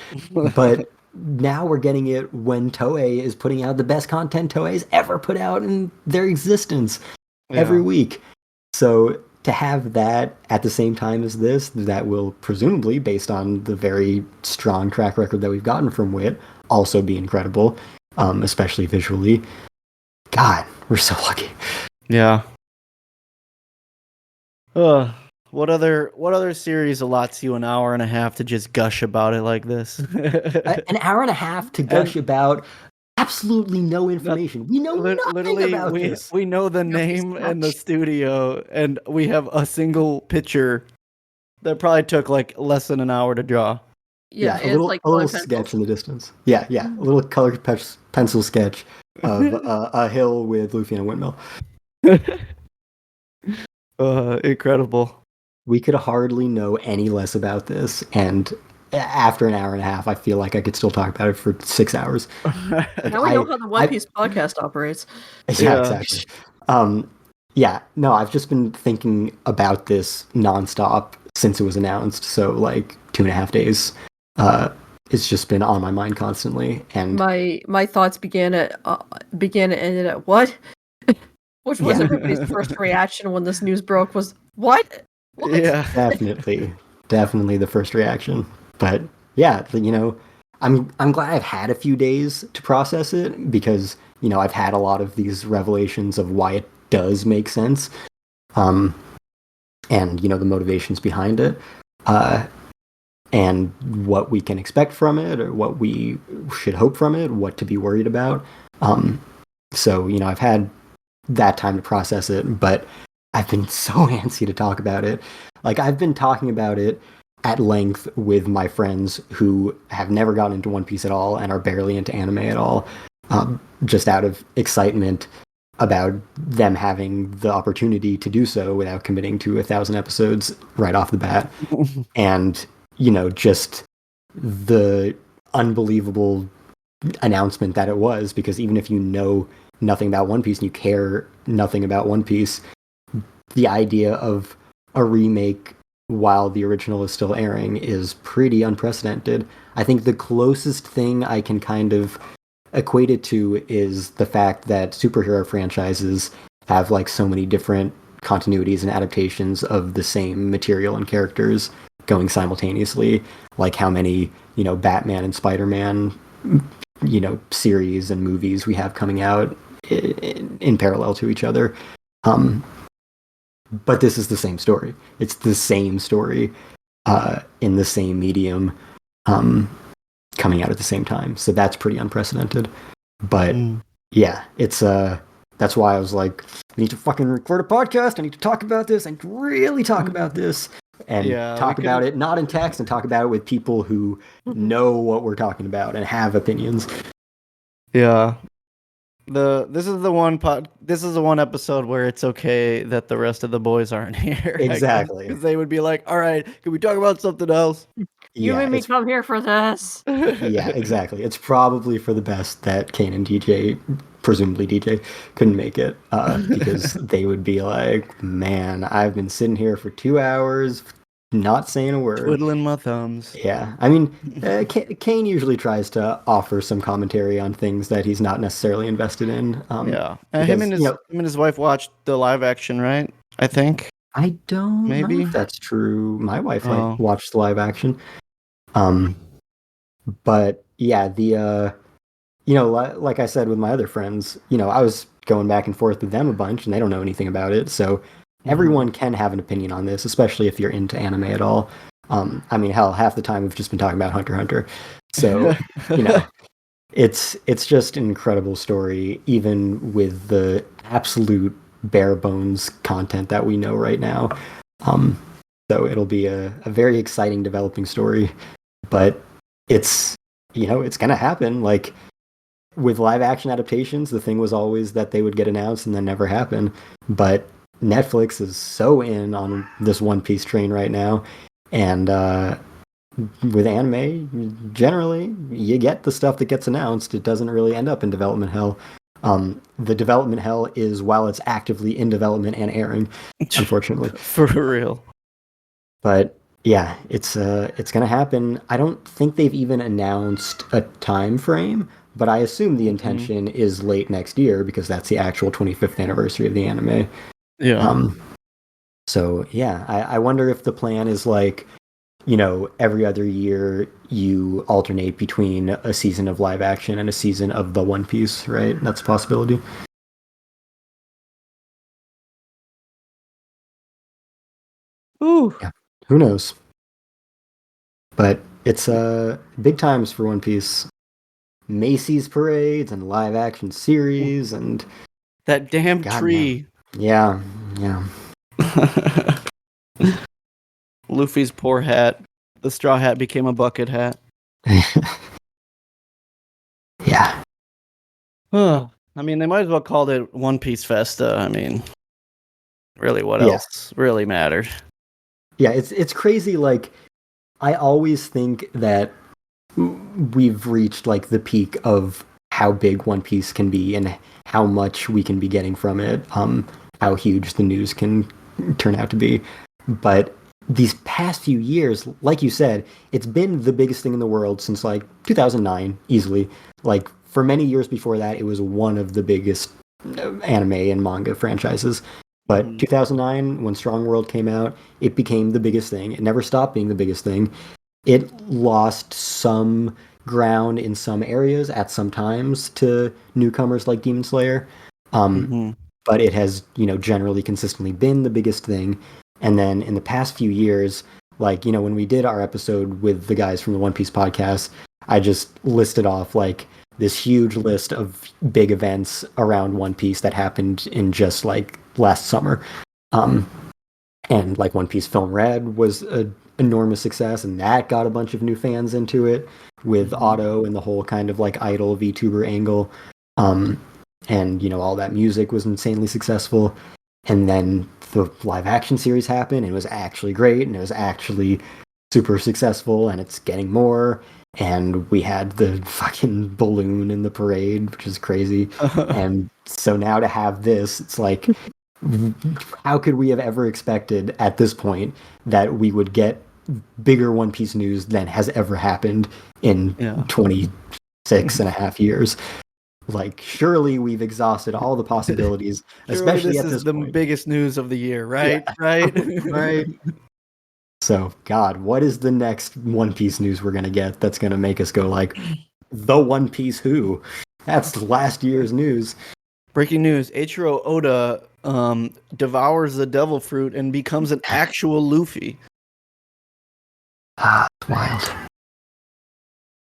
But now we're getting it when Toei is putting out the best content Toei's ever put out in their existence every week. So to have that at the same time as this, that will presumably, based on the very strong track record that we've gotten from WIT, also be incredible, especially visually. God, we're so lucky. Yeah. What other series allots you an hour and a half to just gush about it like this? An hour and a half to gush about absolutely no information. We know nothing about this. We know the name and the studio, and we have a single picture that probably took like less than an hour to draw. Yeah, a little sketch in the distance. Yeah, a little colored pencil sketch of a hill with Luffy and a windmill. Incredible. We could hardly know any less about this, and after an hour and a half, I feel like I could still talk about it for 6 hours. Like, now we know how the One Piece podcast operates. Yeah, exactly. I've just been thinking about this nonstop since it was announced. So like 2.5 days. It's just been on my mind constantly, and my thoughts began and ended at what? Which was everybody's first reaction when this news broke was what? Yeah, definitely the first reaction. But yeah, I'm glad I've had a few days to process it, because I've had a lot of these revelations of why it does make sense, and the motivations behind it, and what we can expect from it, or what we should hope from it, what to be worried about. So I've had that time to process it, but I've been so antsy to talk about it. Like, I've been talking about it at length with my friends who have never gotten into One Piece at all and are barely into anime at all, just out of excitement about them having the opportunity to do so without committing to 1,000 episodes right off the bat. And, just the unbelievable announcement that it was, because even if you know nothing about One Piece and you care nothing about One Piece, the idea of a remake while the original is still airing is pretty unprecedented. I think the closest thing I can kind of equate it to is the fact that superhero franchises have like so many different continuities and adaptations of the same material and characters going simultaneously, like how many Batman and Spider-Man series and movies we have coming out in parallel to each other. But this is the same story. It's the same story in the same medium, coming out at the same time. So that's pretty unprecedented. But yeah, it's that's why I was like, I need to fucking record a podcast. I need to talk about this. I need to really talk about this. And talk about it not in text, and talk about it with people who know what we're talking about and have opinions. Yeah. This is the one episode where it's okay that the rest of the boys aren't here. Exactly. Because they would be like, all right, can we talk about something else? You made me come here for this. Yeah, exactly. It's probably for the best that Kane and DJ, presumably DJ, couldn't make it, because they would be like, man, I've been sitting here for 2 hours not saying a word. Twiddling my thumbs. Yeah. I mean, Kane usually tries to offer some commentary on things that he's not necessarily invested in. Yeah. And him and his wife watched the live action, right? I think. I don't know if that's true. My wife watched the live action. But yeah, like I said with my other friends, I was going back and forth with them a bunch, and they don't know anything about it. So everyone can have an opinion on this, especially if you're into anime at all. I mean, hell, half the time we've just been talking about Hunter x Hunter. So, it's just an incredible story, even with the absolute bare bones content that we know right now. So it'll be a very exciting developing story. But it's it's gonna happen. Like with live action adaptations, the thing was always that they would get announced and then never happen. But Netflix is so in on this One Piece train right now, and with anime, generally you get the stuff that gets announced. It doesn't really end up in development hell. The development hell is while it's actively in development and airing, unfortunately. For real. But yeah, it's gonna happen. I don't think they've even announced a time frame, but I assume the intention is late next year because that's the actual 25th anniversary of the anime. Yeah. So yeah, I wonder if the plan is like, every other year you alternate between a season of live action and a season of the One Piece, right? That's a possibility. Ooh. Yeah, who knows? But it's big times for One Piece. Macy's parades and live action series and That damn God, tree. Yeah, yeah. Luffy's poor hat. The straw hat became a bucket hat. Yeah. I mean, they might as well called it One Piece Festa. I mean, really, what Yeah. else really mattered? Yeah, it's crazy. Like, I always think that we've reached like the peak of how big One Piece can be and how much we can be getting from it. How huge the news can turn out to be. But these past few years, like you said, it's been the biggest thing in the world since like 2009, easily. Like for many years before that, it was one of the biggest anime and manga franchises. But 2009, when Strong World came out, it became the biggest thing. It never stopped being the biggest thing. It lost some ground in some areas at some times to newcomers like Demon Slayer. But it has, generally consistently been the biggest thing. And then in the past few years, like, when we did our episode with the guys from the One Piece podcast, I just listed off like this huge list of big events around One Piece that happened in just like last summer. And like One Piece Film Red was an enormous success, and that got a bunch of new fans into it with Otto and the whole kind of like idol VTuber angle. And all that music was insanely successful. And then the live action series happened, and it was actually great, and it was actually super successful, and it's getting more. And we had the fucking balloon in the parade, which is crazy. And so now to have this, it's like, how could we have ever expected at this point that we would get bigger One Piece news than has ever happened in 26 and a half years? Like, surely we've exhausted all the possibilities, especially at this the point. biggest news of the year, right? Yeah. Right? Right. So, God, what is the next One Piece news we're going to get that's going to make us go like, the One Piece who? That's last year's news. Breaking news, Eiichiro Oda devours the devil fruit and becomes an actual Luffy. Wild.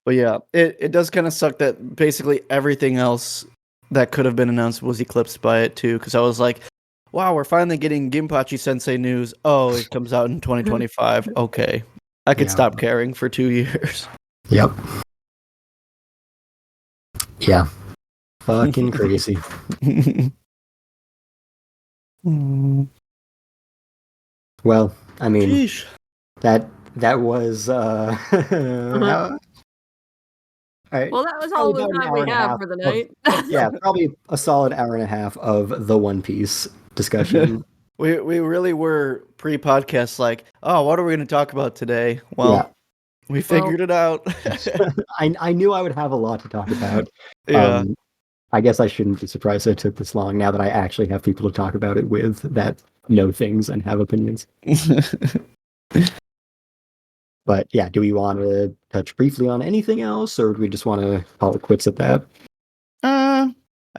But yeah, it does kind of suck that basically everything else that could have been announced was eclipsed by it too, because I was like, wow, we're finally getting Ginpachi Sensei news. Oh, it comes out in 2025. Okay. I could stop caring for 2 years. Yep. Yeah. Fucking crazy. Well, I mean, Sheesh. that was all right. Well, that was all the time we have for the night. Yeah, probably a solid hour and a half of the One Piece discussion. We really were pre-podcast like, oh, what are we going to talk about today? Well, we figured it out. I knew I would have a lot to talk about. Yeah. I guess I shouldn't be surprised it took this long now that I actually have people to talk about it with that know things and have opinions. But yeah, do we want to touch briefly on anything else, or do we just want to call it quits at that? I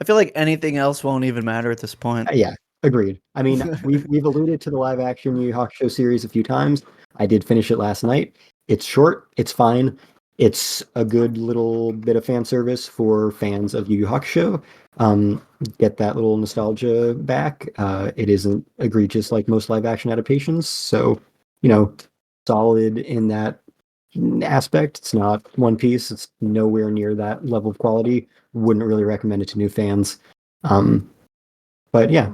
feel like anything else won't even matter at this point. Yeah, agreed. I mean, we've alluded to the live action Yu Yu Hakusho series a few times. I did finish it last night. It's short. It's fine. It's a good little bit of fan service for fans of Yu Yu Hakusho. Get that little nostalgia back. It isn't egregious like most live action adaptations, so solid in that aspect. It's not One Piece. It's nowhere near that level of quality. Wouldn't really recommend it to new fans. But yeah,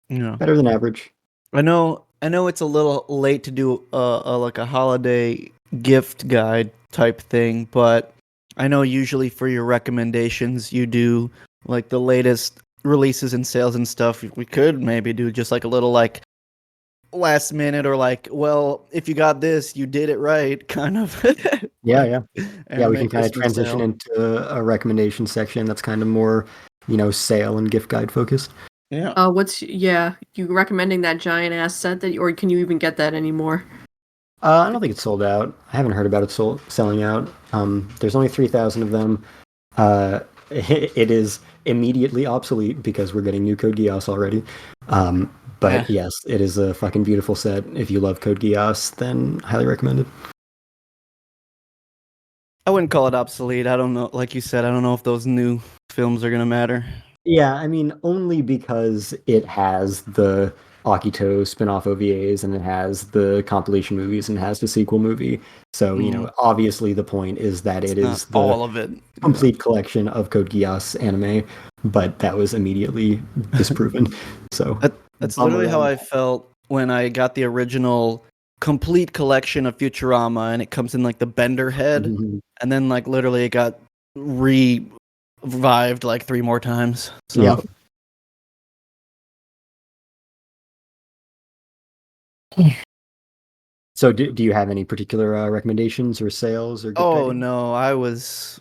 Yeah. better than average. I know it's a little late to do like a holiday gift guide type thing, but I know usually for your recommendations you do like the latest releases and sales and stuff. We could maybe do just like a little like last minute or like, well, if you got this, you did it right kind of. Yeah. Yeah, we Anime can kind of Christmas transition sale. into a recommendation section that's kind of more, sale and gift guide focused. Yeah. You recommending that giant ass set or can you even get that anymore? I don't think it's sold out. I haven't heard about it selling out. There's only 3,000 of them. It is immediately obsolete because we're getting new Code Geass already. But yes, it is a fucking beautiful set. If you love Code Geass, then highly recommended. I wouldn't call it obsolete. I don't know. Like you said, I don't know if those new films are gonna matter. Yeah, I mean, only because it has the Akito spin-off OVAs and it has the compilation movies and it has the sequel movie. So, obviously the point is that it Not is the all of it. complete collection of Code Geass anime, but that was immediately disproven. So That's bummer literally how on I felt when I got the original complete collection of Futurama, and it comes in like the Bender head, that. and then like literally it got revived like 3 more times. So Yeah. So do you have any particular recommendations or sales or gift oh ideas? no, I was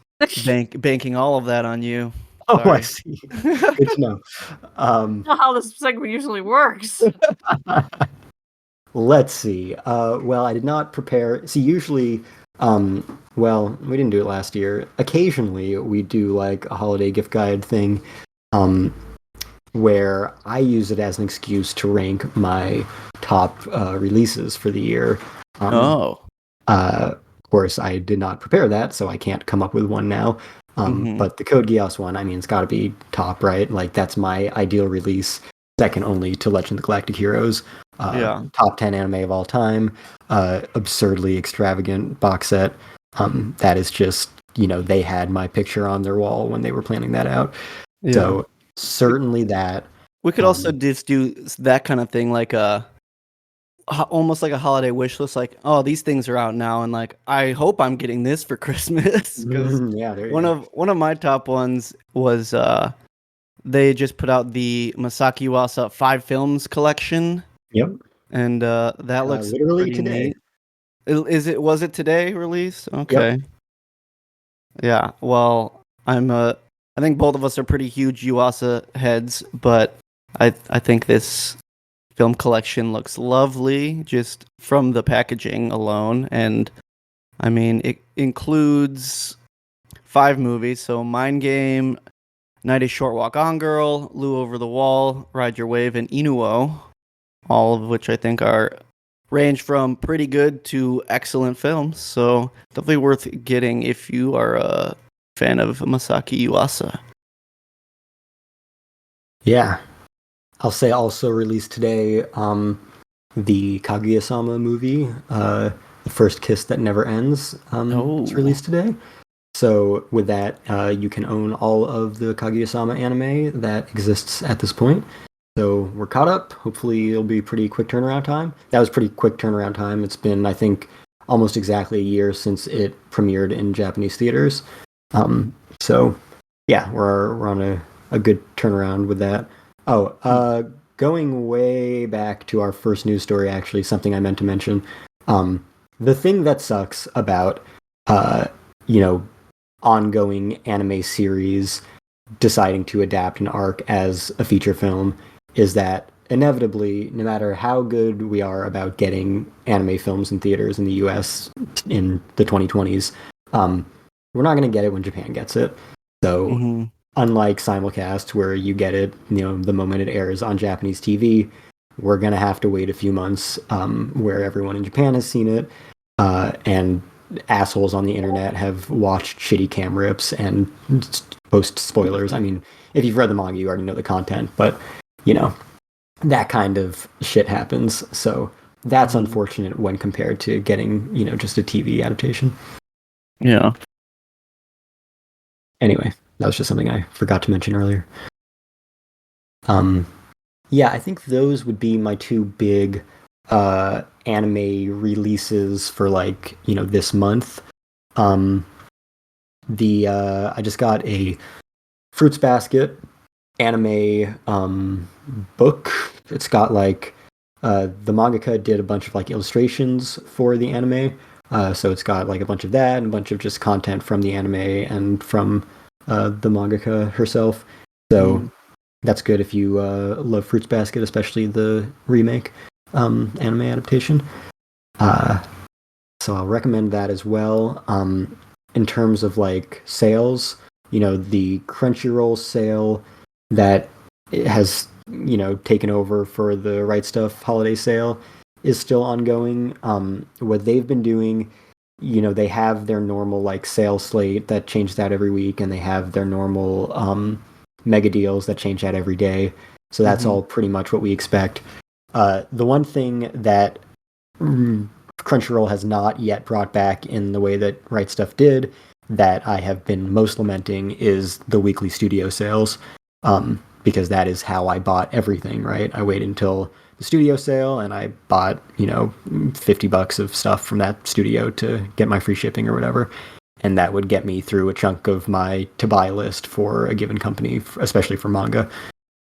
banking all of that on you. Oh, I Sorry. see. Good to know. Not how this segment usually works. Let's see. Well, I did not prepare. See, usually, well, we didn't do it last year. Occasionally, we do like a holiday gift guide thing, where I use it as an excuse to rank my top releases for the year. Oh. Of course, I did not prepare that, so I can't come up with one now. But the Code Geass one, I mean, it's got to be top, right? Like, that's my ideal release, second only to Legend of the Galactic Heroes. Top 10 anime of all time, absurdly extravagant box set. That is just, they had my picture on their wall when they were planning that out. Yeah. So certainly that. We could also just do that kind of thing, like almost like a holiday wish list. Like, oh, these things are out now, and like, I hope I'm getting this for Christmas. Because Yeah, there you go. one of my top ones was they just put out the Masaki Yuasa 5 films collection. Yep. And that looks literally pretty today. neat. Was it today released? Okay. Yep. Yeah. Well, I think both of us are pretty huge Yuasa heads, but I think this film collection looks lovely just from the packaging alone, and I mean it includes 5 movies, so Mind Game, 90 Short Walk On Girl, Lou Over the Wall, Ride Your Wave, and Inuo, all of which I think are range from pretty good to excellent films. So definitely worth getting if you are a fan of Masaki Yuasa. Yeah. I'll say also released today, the Kaguya-sama movie, The First Kiss That Never Ends, it's released today. So with that, you can own all of the Kaguya-sama anime that exists at this point. So we're caught up. Hopefully it'll be pretty quick turnaround time. That was pretty quick turnaround time. It's been, I think, almost exactly a year since it premiered in Japanese theaters. So yeah, we're on a good turnaround with that. Going way back to our first news story, actually, something I meant to mention. The thing that sucks about, ongoing anime series deciding to adapt an arc as a feature film is that inevitably, no matter how good we are about getting anime films in theaters in the US in the 2020s, we're not going to get it when Japan gets it. So unlike simulcast, where you get it, the moment it airs on Japanese TV, we're going to have to wait a few months where everyone in Japan has seen it, and assholes on the internet have watched shitty cam rips and post spoilers. I mean, if you've read the manga, you already know the content, but, that kind of shit happens. So that's unfortunate when compared to getting, just a TV adaptation. Yeah. Anyway, that was just something I forgot to mention earlier. Yeah, I think those would be my two big anime releases for this month. I just got a Fruits Basket anime book. It's got the mangaka did a bunch of illustrations for the anime. So it's got a bunch of that and a bunch of just content from the anime and from the mangaka herself. So that's good if you love Fruits Basket, especially the remake anime adaptation. So I'll recommend that as well. In terms of sales, the Crunchyroll sale that it has taken over for the Right Stuff holiday sale is still ongoing. What they've been doing, they have their normal sale slate that changes out every week, and they have their normal mega deals that change out every day. So that's all pretty much what we expect. The one thing that Crunchyroll has not yet brought back in the way that Right Stuff did, that I have been most lamenting, is the weekly studio sales. Because that is how I bought everything, right? I waited until the studio sale and I bought, $50 of stuff from that studio to get my free shipping or whatever. And that would get me through a chunk of my to buy list for a given company, especially for manga.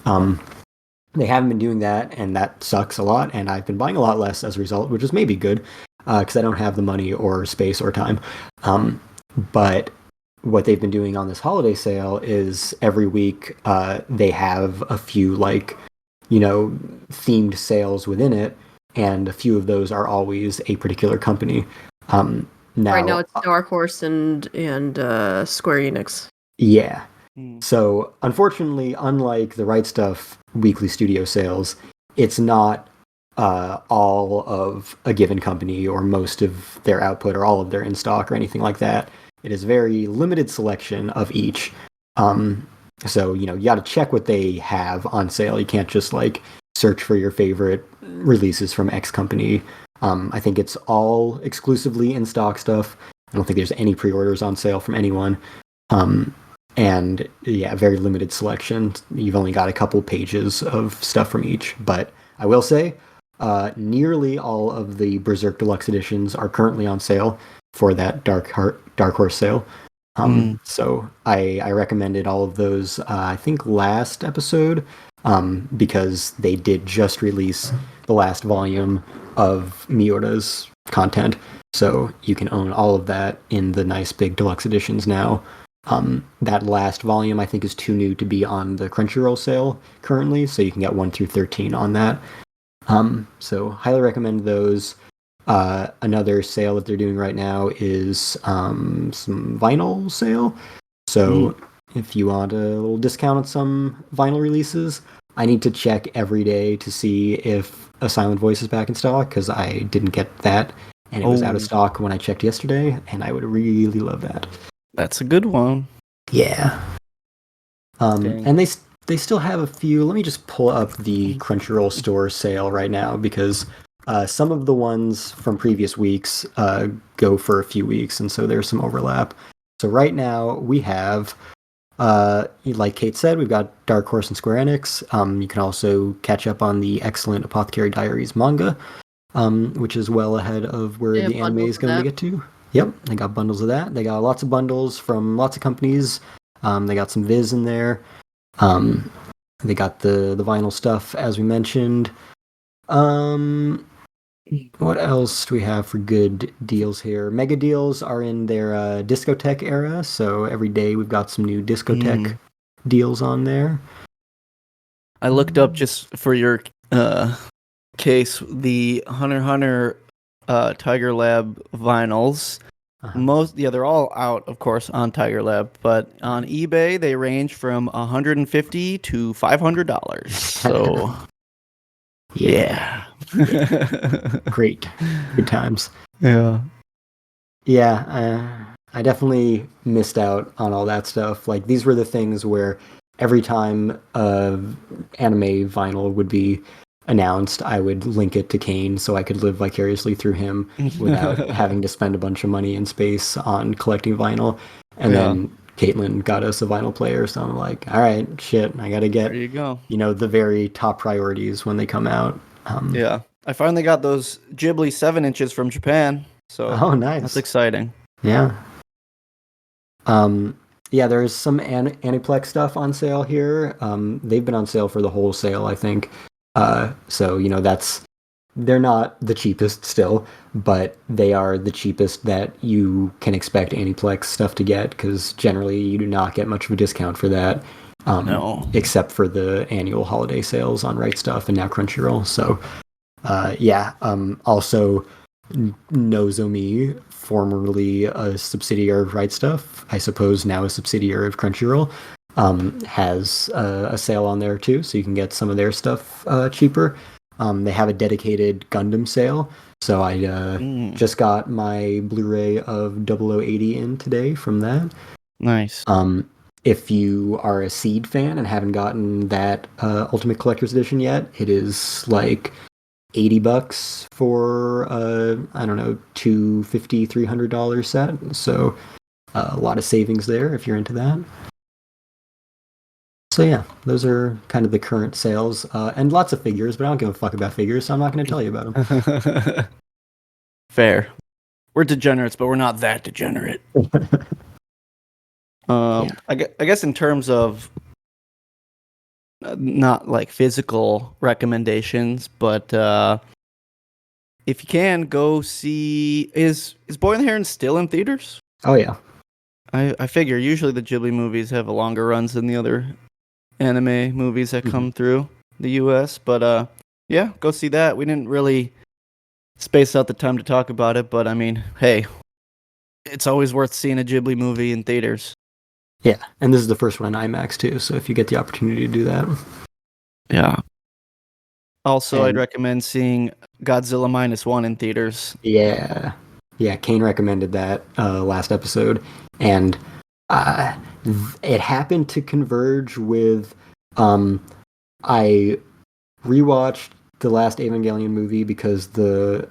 They haven't been doing that, and that sucks a lot. And I've been buying a lot less as a result, which is maybe good because I don't have the money or space or time. But what they've been doing on this holiday sale is every week they have a few themed sales within it, and a few of those are always a particular company. Right now it's Dark Horse and Square Enix. Yeah. So unfortunately, unlike the Right Stuff weekly studio sales, it's not all of a given company or most of their output or all of their in stock or anything like that. It is very limited selection of each. So, you got to check what they have on sale. You can't just search for your favorite releases from X company. I think it's all exclusively in stock stuff. I don't think there's any pre-orders on sale from anyone. And yeah, very limited selection. You've only got a couple pages of stuff from each. But I will say, nearly all of the Berserk Deluxe editions are currently on sale for that Dark Horse sale. So I recommended all of those, I think last episode, because they did just release the last volume of Miura's content. So you can own all of that in the nice big deluxe editions now. That last volume I think is too new to be on the Crunchyroll sale currently, so you can get 1 through 13 on that. So highly recommend those. Another sale that they're doing right now is some vinyl sale. So if you want a little discount on some vinyl releases, I need to check every day to see if A Silent Voice is back in stock, because I didn't get that, and it was out of stock when I checked yesterday, and I would really love that. That's a good one. Yeah. And they still have a few. Let me just pull up the Crunchyroll store sale right now, because some of the ones from previous weeks go for a few weeks, and so there's some overlap. So right now we have, like Kate said, we've got Dark Horse and Square Enix. You can also catch up on the excellent Apothecary Diaries manga, which is well ahead of where the anime is going to get to. Yep, they got bundles of that. They got lots of bundles from lots of companies. They got some Viz in there. They got the vinyl stuff, as we mentioned. What else do we have for good deals here? Mega deals are in their discotheque era, so every day we've got some new discotheque deals on there. I looked up, just for your case, the Hunter x Hunter Tiger Lab vinyls. They're all out, of course, on Tiger Lab, but on eBay they range from $150 to $500. So yeah. Great. Good times. Yeah. Yeah, I definitely missed out on all that stuff. These were the things where every time anime vinyl would be announced, I would link it to Kane so I could live vicariously through him without having to spend a bunch of money and space on collecting vinyl. And Yeah. then Caitlin got us a vinyl player, so I'm like, all right, shit, I gotta get, There you go. the very top priorities when they come out. Yeah. I finally got those Ghibli 7 inches from Japan, so Oh, nice. that's exciting. Yeah. Yeah, there's some Aniplex stuff on sale here. They've been on sale for the whole sale, I think. So, they're not the cheapest still, but they are the cheapest that you can expect Aniplex stuff to get, because generally you do not get much of a discount for that. No. Except for the annual holiday sales on Right Stuff and now Crunchyroll. So, yeah. Also, Nozomi, formerly a subsidiary of Right Stuff, I suppose now a subsidiary of Crunchyroll, has a sale on there too, so you can get some of their stuff cheaper. They have a dedicated Gundam sale, so I just got my Blu-ray of 0080 in today from that. Nice. If you are a Seed fan and haven't gotten that Ultimate Collector's Edition yet, it is like $80 for I don't know, $250, $300 set. So a lot of savings there if you're into that. So yeah, those are kind of the current sales, and lots of figures, but I don't give a fuck about figures, so I'm not going to tell you about them. Fair. We're degenerates, but we're not that degenerate. Yeah. I guess in terms of not like physical recommendations, but if you can go see, is Boy in the Heron still in theaters? Oh yeah. I figure usually the Ghibli movies have longer runs than the other anime movies that come through the US, but yeah, go see that. We didn't really space out the time to talk about it, but I mean, hey, it's always worth seeing a Ghibli movie in theaters. Yeah, and this is the first one in IMAX too, so if you get the opportunity to do that. Yeah. Also, I'd And- recommend seeing Godzilla -1 in theaters. Yeah. Yeah, Kane recommended that last episode, and it happened to converge with I rewatched the last Evangelion movie because the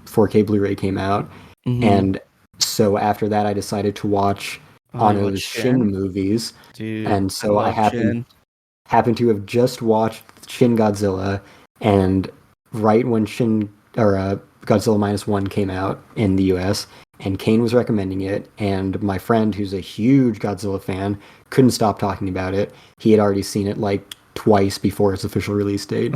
4K Blu-ray came out, and so after that I decided to watch Ano's Shin movies, Dude, and so I Shin. happened to have just watched Shin Godzilla, and right when Godzilla -1 came out in the US, and Kane was recommending it, and my friend, who's a huge Godzilla fan, couldn't stop talking about it. He had already seen it like twice before its official release date,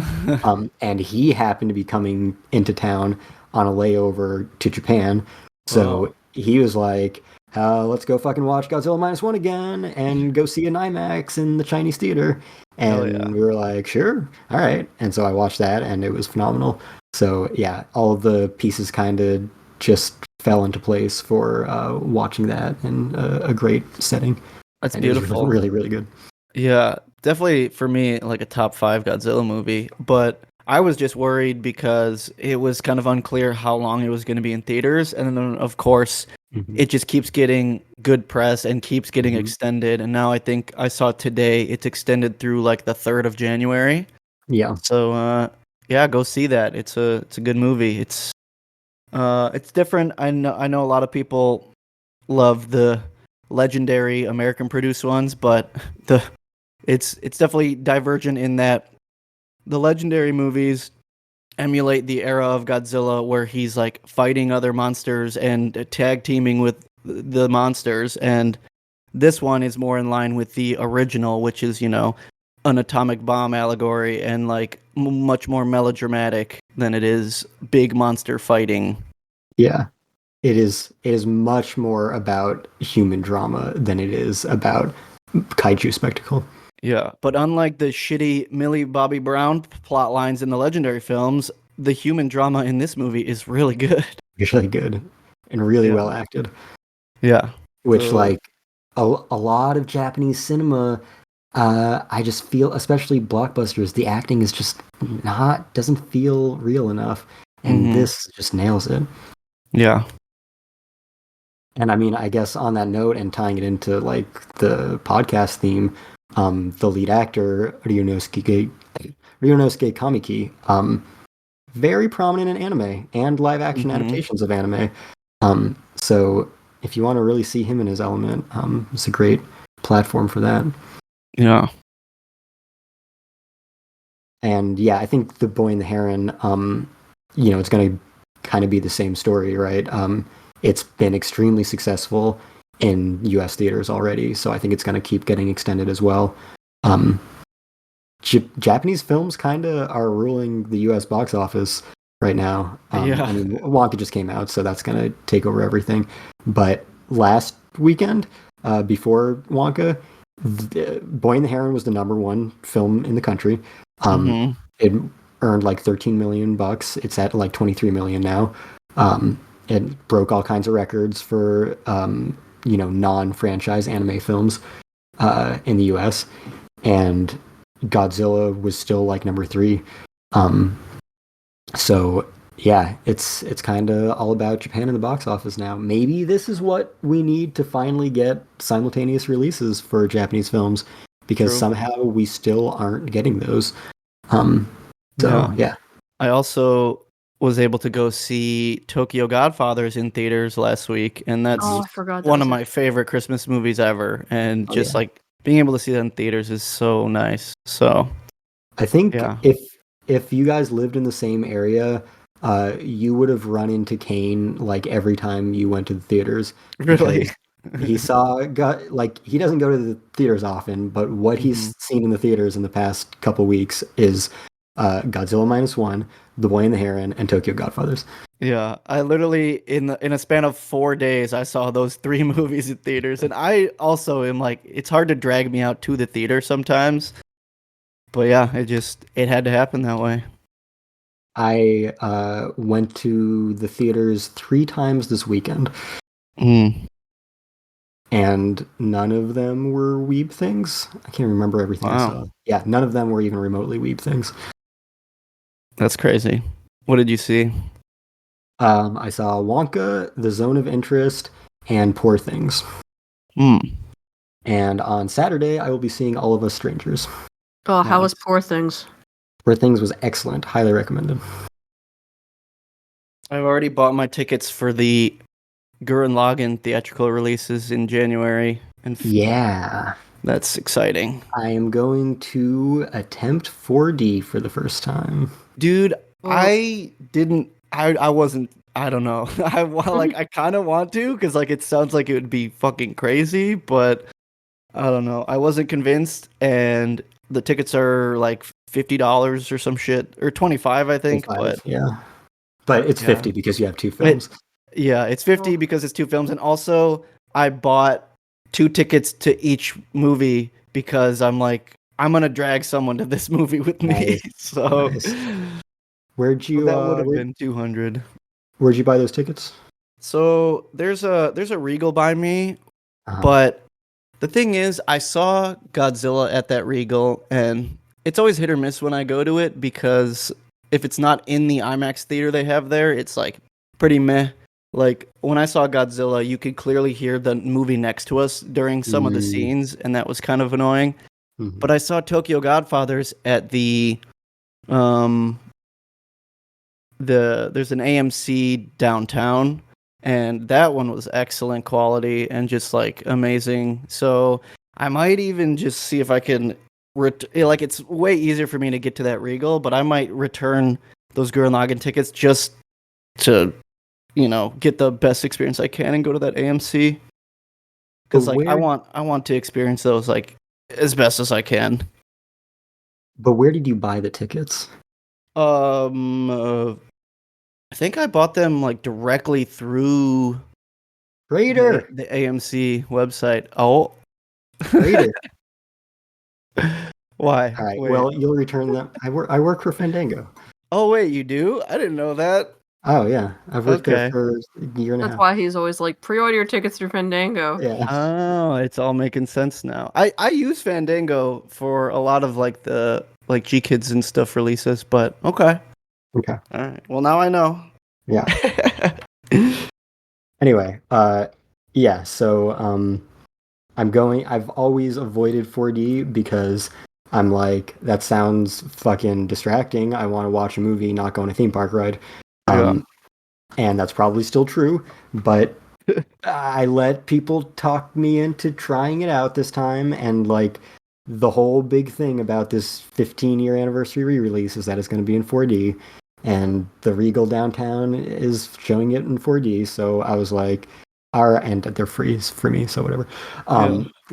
and he happened to be coming into town on a layover to Japan, so he was like, let's go fucking watch Godzilla -1 again and go see an IMAX in the Chinese theater. And we were like, sure, all right. And so I watched that, and it was phenomenal. So yeah, all of the pieces kind of just fell into place for watching that in a great setting. That's and beautiful. It was really, really good. Yeah, definitely for me, like a top 5 Godzilla movie. But I was just worried because it was kind of unclear how long it was going to be in theaters. And then, of course, it just keeps getting good press and keeps getting extended. And now I think I saw today it's extended through like the 3rd of January. Yeah. So, yeah, go see that. It's a good movie. It's different. I know a lot of people love the legendary American produced ones, but it's definitely divergent in that the legendary movies emulate the era of Godzilla where he's like fighting other monsters and tag teaming with the monsters, and this one is more in line with the original, which is, an atomic bomb allegory and like much more melodramatic than it is big monster fighting. Yeah. It is much more about human drama than it is about kaiju spectacle. Yeah, but unlike the shitty Millie Bobby Brown plot lines in the legendary films, the human drama in this movie is really good. Really good and really well acted. Yeah. Which, like, a lot of Japanese cinema, I just feel, especially blockbusters, the acting is just doesn't feel real enough. And this just nails it. Yeah. And I mean, I guess on that note, and tying it into like the podcast theme, the lead actor Ryunosuke Ryunosuke Kamiki, very prominent in anime and live action adaptations of anime. So if you want to really see him in his element, it's a great platform for that. Yeah. And yeah, I think The Boy and the Heron, it's going to kind of be the same story, right? It's been extremely successful in U.S. theaters already, so I think it's going to keep getting extended as well. Japanese films kind of are ruling the U.S. box office right now. Yeah. I mean, Wonka just came out, so that's going to take over everything. But last weekend, before Wonka, Boy and the Heron was the #1 film in the country. It earned like $13 million. It's at like 23 million now. It broke all kinds of records for non-franchise anime films in the U.S. and Godzilla was still like #3. So yeah, it's kind of all about Japan in the box office now. Maybe this is what we need to finally get simultaneous releases for Japanese films, because somehow we still aren't getting those. Yeah. I also was able to go see Tokyo Godfathers in theaters last week, and that's one of my favorite Christmas movies ever. And like being able to see that in theaters is so nice. So I think if you guys lived in the same area, you would have run into Kane like every time you went to the theaters. Really? He he doesn't go to the theaters often, but what he's seen in the theaters in the past couple weeks is Godzilla -1, The Boy and the Heron, and Tokyo Godfathers. Yeah, I literally in a span of 4 days I saw those 3 movies in theaters, and I also am like, it's hard to drag me out to the theater sometimes. But yeah, it had to happen that way. I went to the theaters 3 times this weekend. And none of them were weeb things. I can't remember everything I saw. Yeah, none of them were even remotely weeb things. That's crazy. What did you see? I saw Wonka, The Zone of Interest, and Poor Things. And on Saturday, I will be seeing All of Us Strangers. Oh, how was Poor Things? Poor Things was excellent. Highly recommended. I've already bought my tickets for the Gurren Lagann theatrical releases in January. And yeah. That's exciting. I am going to attempt 4D for the first time. Dude, I wasn't, I don't know. I kind of want to, because like it sounds like it would be fucking crazy, but I don't know. I wasn't convinced, and the tickets are like $50 or some shit, or 25, I think. 25, but it's 50 because you have 2 films. It's 50 because it's 2 films, and also I bought 2 tickets to each movie because I'm like, I'm gonna drag someone to this movie with me. Nice. So nice. Where'd you? That would have been $200. Where'd you buy those tickets? So there's a Regal by me, but the thing is, I saw Godzilla at that Regal, and it's always hit or miss when I go to it, because if it's not in the IMAX theater they have there, it's like pretty meh. Like when I saw Godzilla, you could clearly hear the movie next to us during some of the scenes, and that was kind of annoying. But I saw Tokyo Godfathers at there's an AMC downtown, and that one was excellent quality and just like amazing. So I might even just see if I can it's way easier for me to get to that Regal, but I might return those Gurren Lagann tickets just to get the best experience I can and go to that AMC, because like I want to experience those like as best as I can. But where did you buy the tickets? I think I bought them like directly through Raider, the AMC website. Oh, Raider. Why? All right. Wait. Well, you'll return them. I work for Fandango. Oh wait, you do? I didn't know that. Oh yeah, I've worked there for a year and a half. That's why he's always like, pre-order your tickets through Fandango. Yeah. Oh, it's all making sense now. I use Fandango for a lot of like the like G Kids and stuff releases, but okay. Okay. All right. Well, now I know. Yeah. Anyway, yeah. So I've always avoided 4D because I'm like, that sounds fucking distracting. I want to watch a movie, not go on a theme park ride. And that's probably still true, but I let people talk me into trying it out this time, and like the whole big thing about this 15-year anniversary re-release is that it's going to be in 4D, and the Regal downtown is showing it in 4D. So I was like, all right, and they're free for me, so whatever.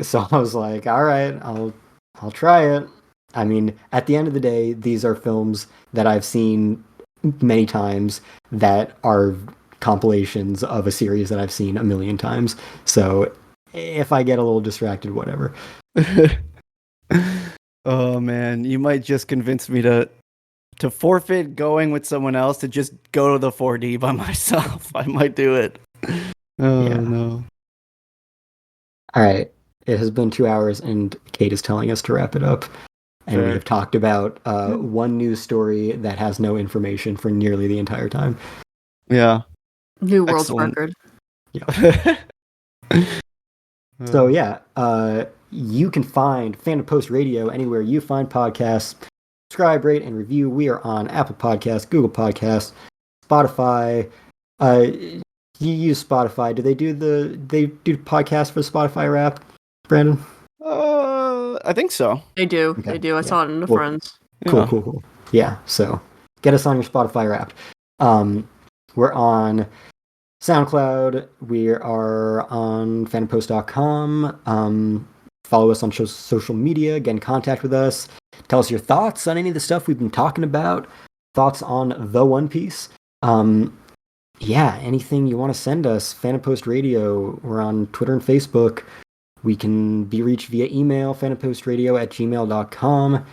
So I was like, all right, I'll try it. I mean, at the end of the day, these are films that I've seen many times that are compilations of a series that I've seen a million times. So if I get a little distracted, whatever. Oh man, you might just convince me to forfeit going with someone else to just go to the 4D by myself. I might do it. Oh no. All right. It has been 2 hours, and Kate is telling us to wrap it up. And we have talked about one news story that has no information for nearly the entire time. Yeah. New world record. Yeah. So yeah, you can find Fandom Post Radio anywhere you find podcasts. Subscribe, rate, and review. We are on Apple Podcasts, Google Podcasts, Spotify. You use Spotify. Do they do podcasts for the Spotify Wrap, Brandon? I think so. They do. Okay. They do. I saw it in the Friends. Cool. Yeah, so get us on your Spotify Wrapped. We're on SoundCloud. We are on fandompost.com. Follow us on social media. Get in contact with us. Tell us your thoughts on any of the stuff we've been talking about. Thoughts on The One Piece. Anything you want to send us. Fandom Post Radio. We're on Twitter and Facebook. We can be reached via email, fandompostradio@gmail.com.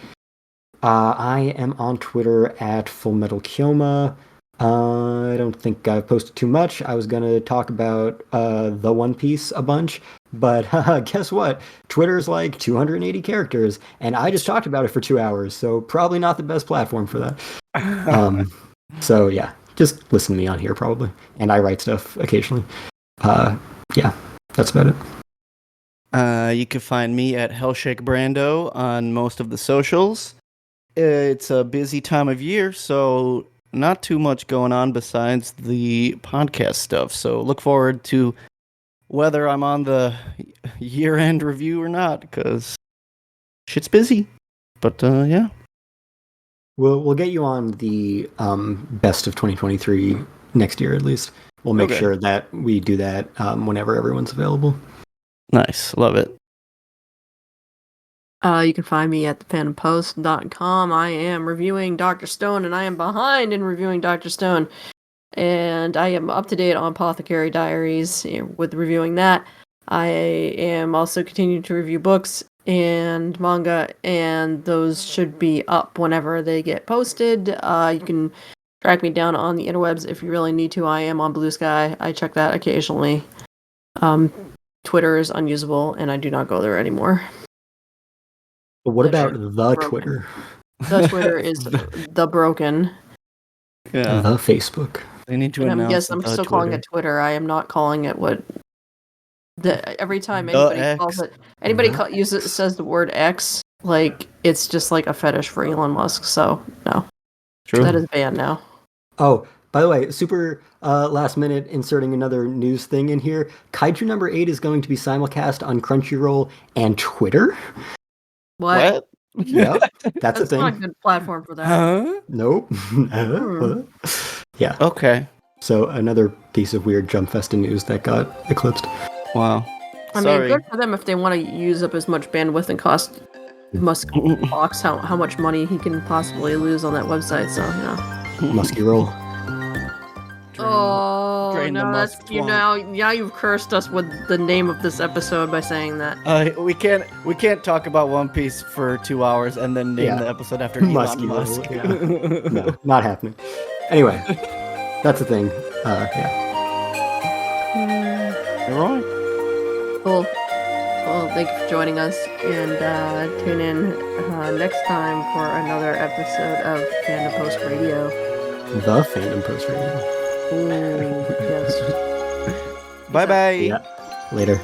I am on Twitter at FullMetalKyoma. I don't think I've posted too much. I was going to talk about The One Piece a bunch, but guess what? Twitter's like 280 characters, and I just talked about it for 2 hours, so probably not the best platform for that. So yeah, just listen to me on here probably, and I write stuff occasionally. That's about it. You can find me at Hellshake Brando on most of the socials. It's a busy time of year, so not too much going on besides the podcast stuff. So look forward to whether I'm on the year-end review or not, because shit's busy. But yeah. We'll get you on the best of 2023 next year at least. We'll make sure that we do that whenever everyone's available. Nice. Love it. You can find me at thefandompost.com. I am reviewing Dr. Stone, and I am behind in reviewing Dr. Stone. And I am up to date on Apothecary Diaries with reviewing that. I am also continuing to review books and manga, and those should be up whenever they get posted. You can track me down on the interwebs if you really need to. I am on Blue Sky. I check that occasionally. Twitter is unusable, and I do not go there anymore. But what about the Twitter? The Twitter is the broken. Yeah. The Facebook. They need to announce. Yes, I'm still calling it Twitter. I am not calling it what. Every time anybody calls it, says the word X, like it's just like a fetish for Elon Musk. So no, True. That is banned now. Oh, by the way, super last minute inserting another news thing in here. Kaiju number 8 is going to be simulcast on Crunchyroll and Twitter. What? Yep, that's a thing. Not a good platform for that. Huh? Nope. Yeah. Okay. So another piece of weird Jump Festa news that got eclipsed. Wow. I mean, good for them if they want to use up as much bandwidth and cost Musk box how much money he can possibly lose on that website. So Musky roll. Drain the no, that's Musk you swamp. now you've cursed us with the name of this episode by saying that. We can't talk about One Piece for 2 hours and then name the episode after Musky Elon Musk. roll. Yeah. No, not happening. Anyway, that's the thing. You're wrong. Cool. Well, thank you for joining us, and tune in next time for another episode of Fandom Post Radio. The Fandom Post Radio. Ooh, yes. Bye bye. Yeah. Later.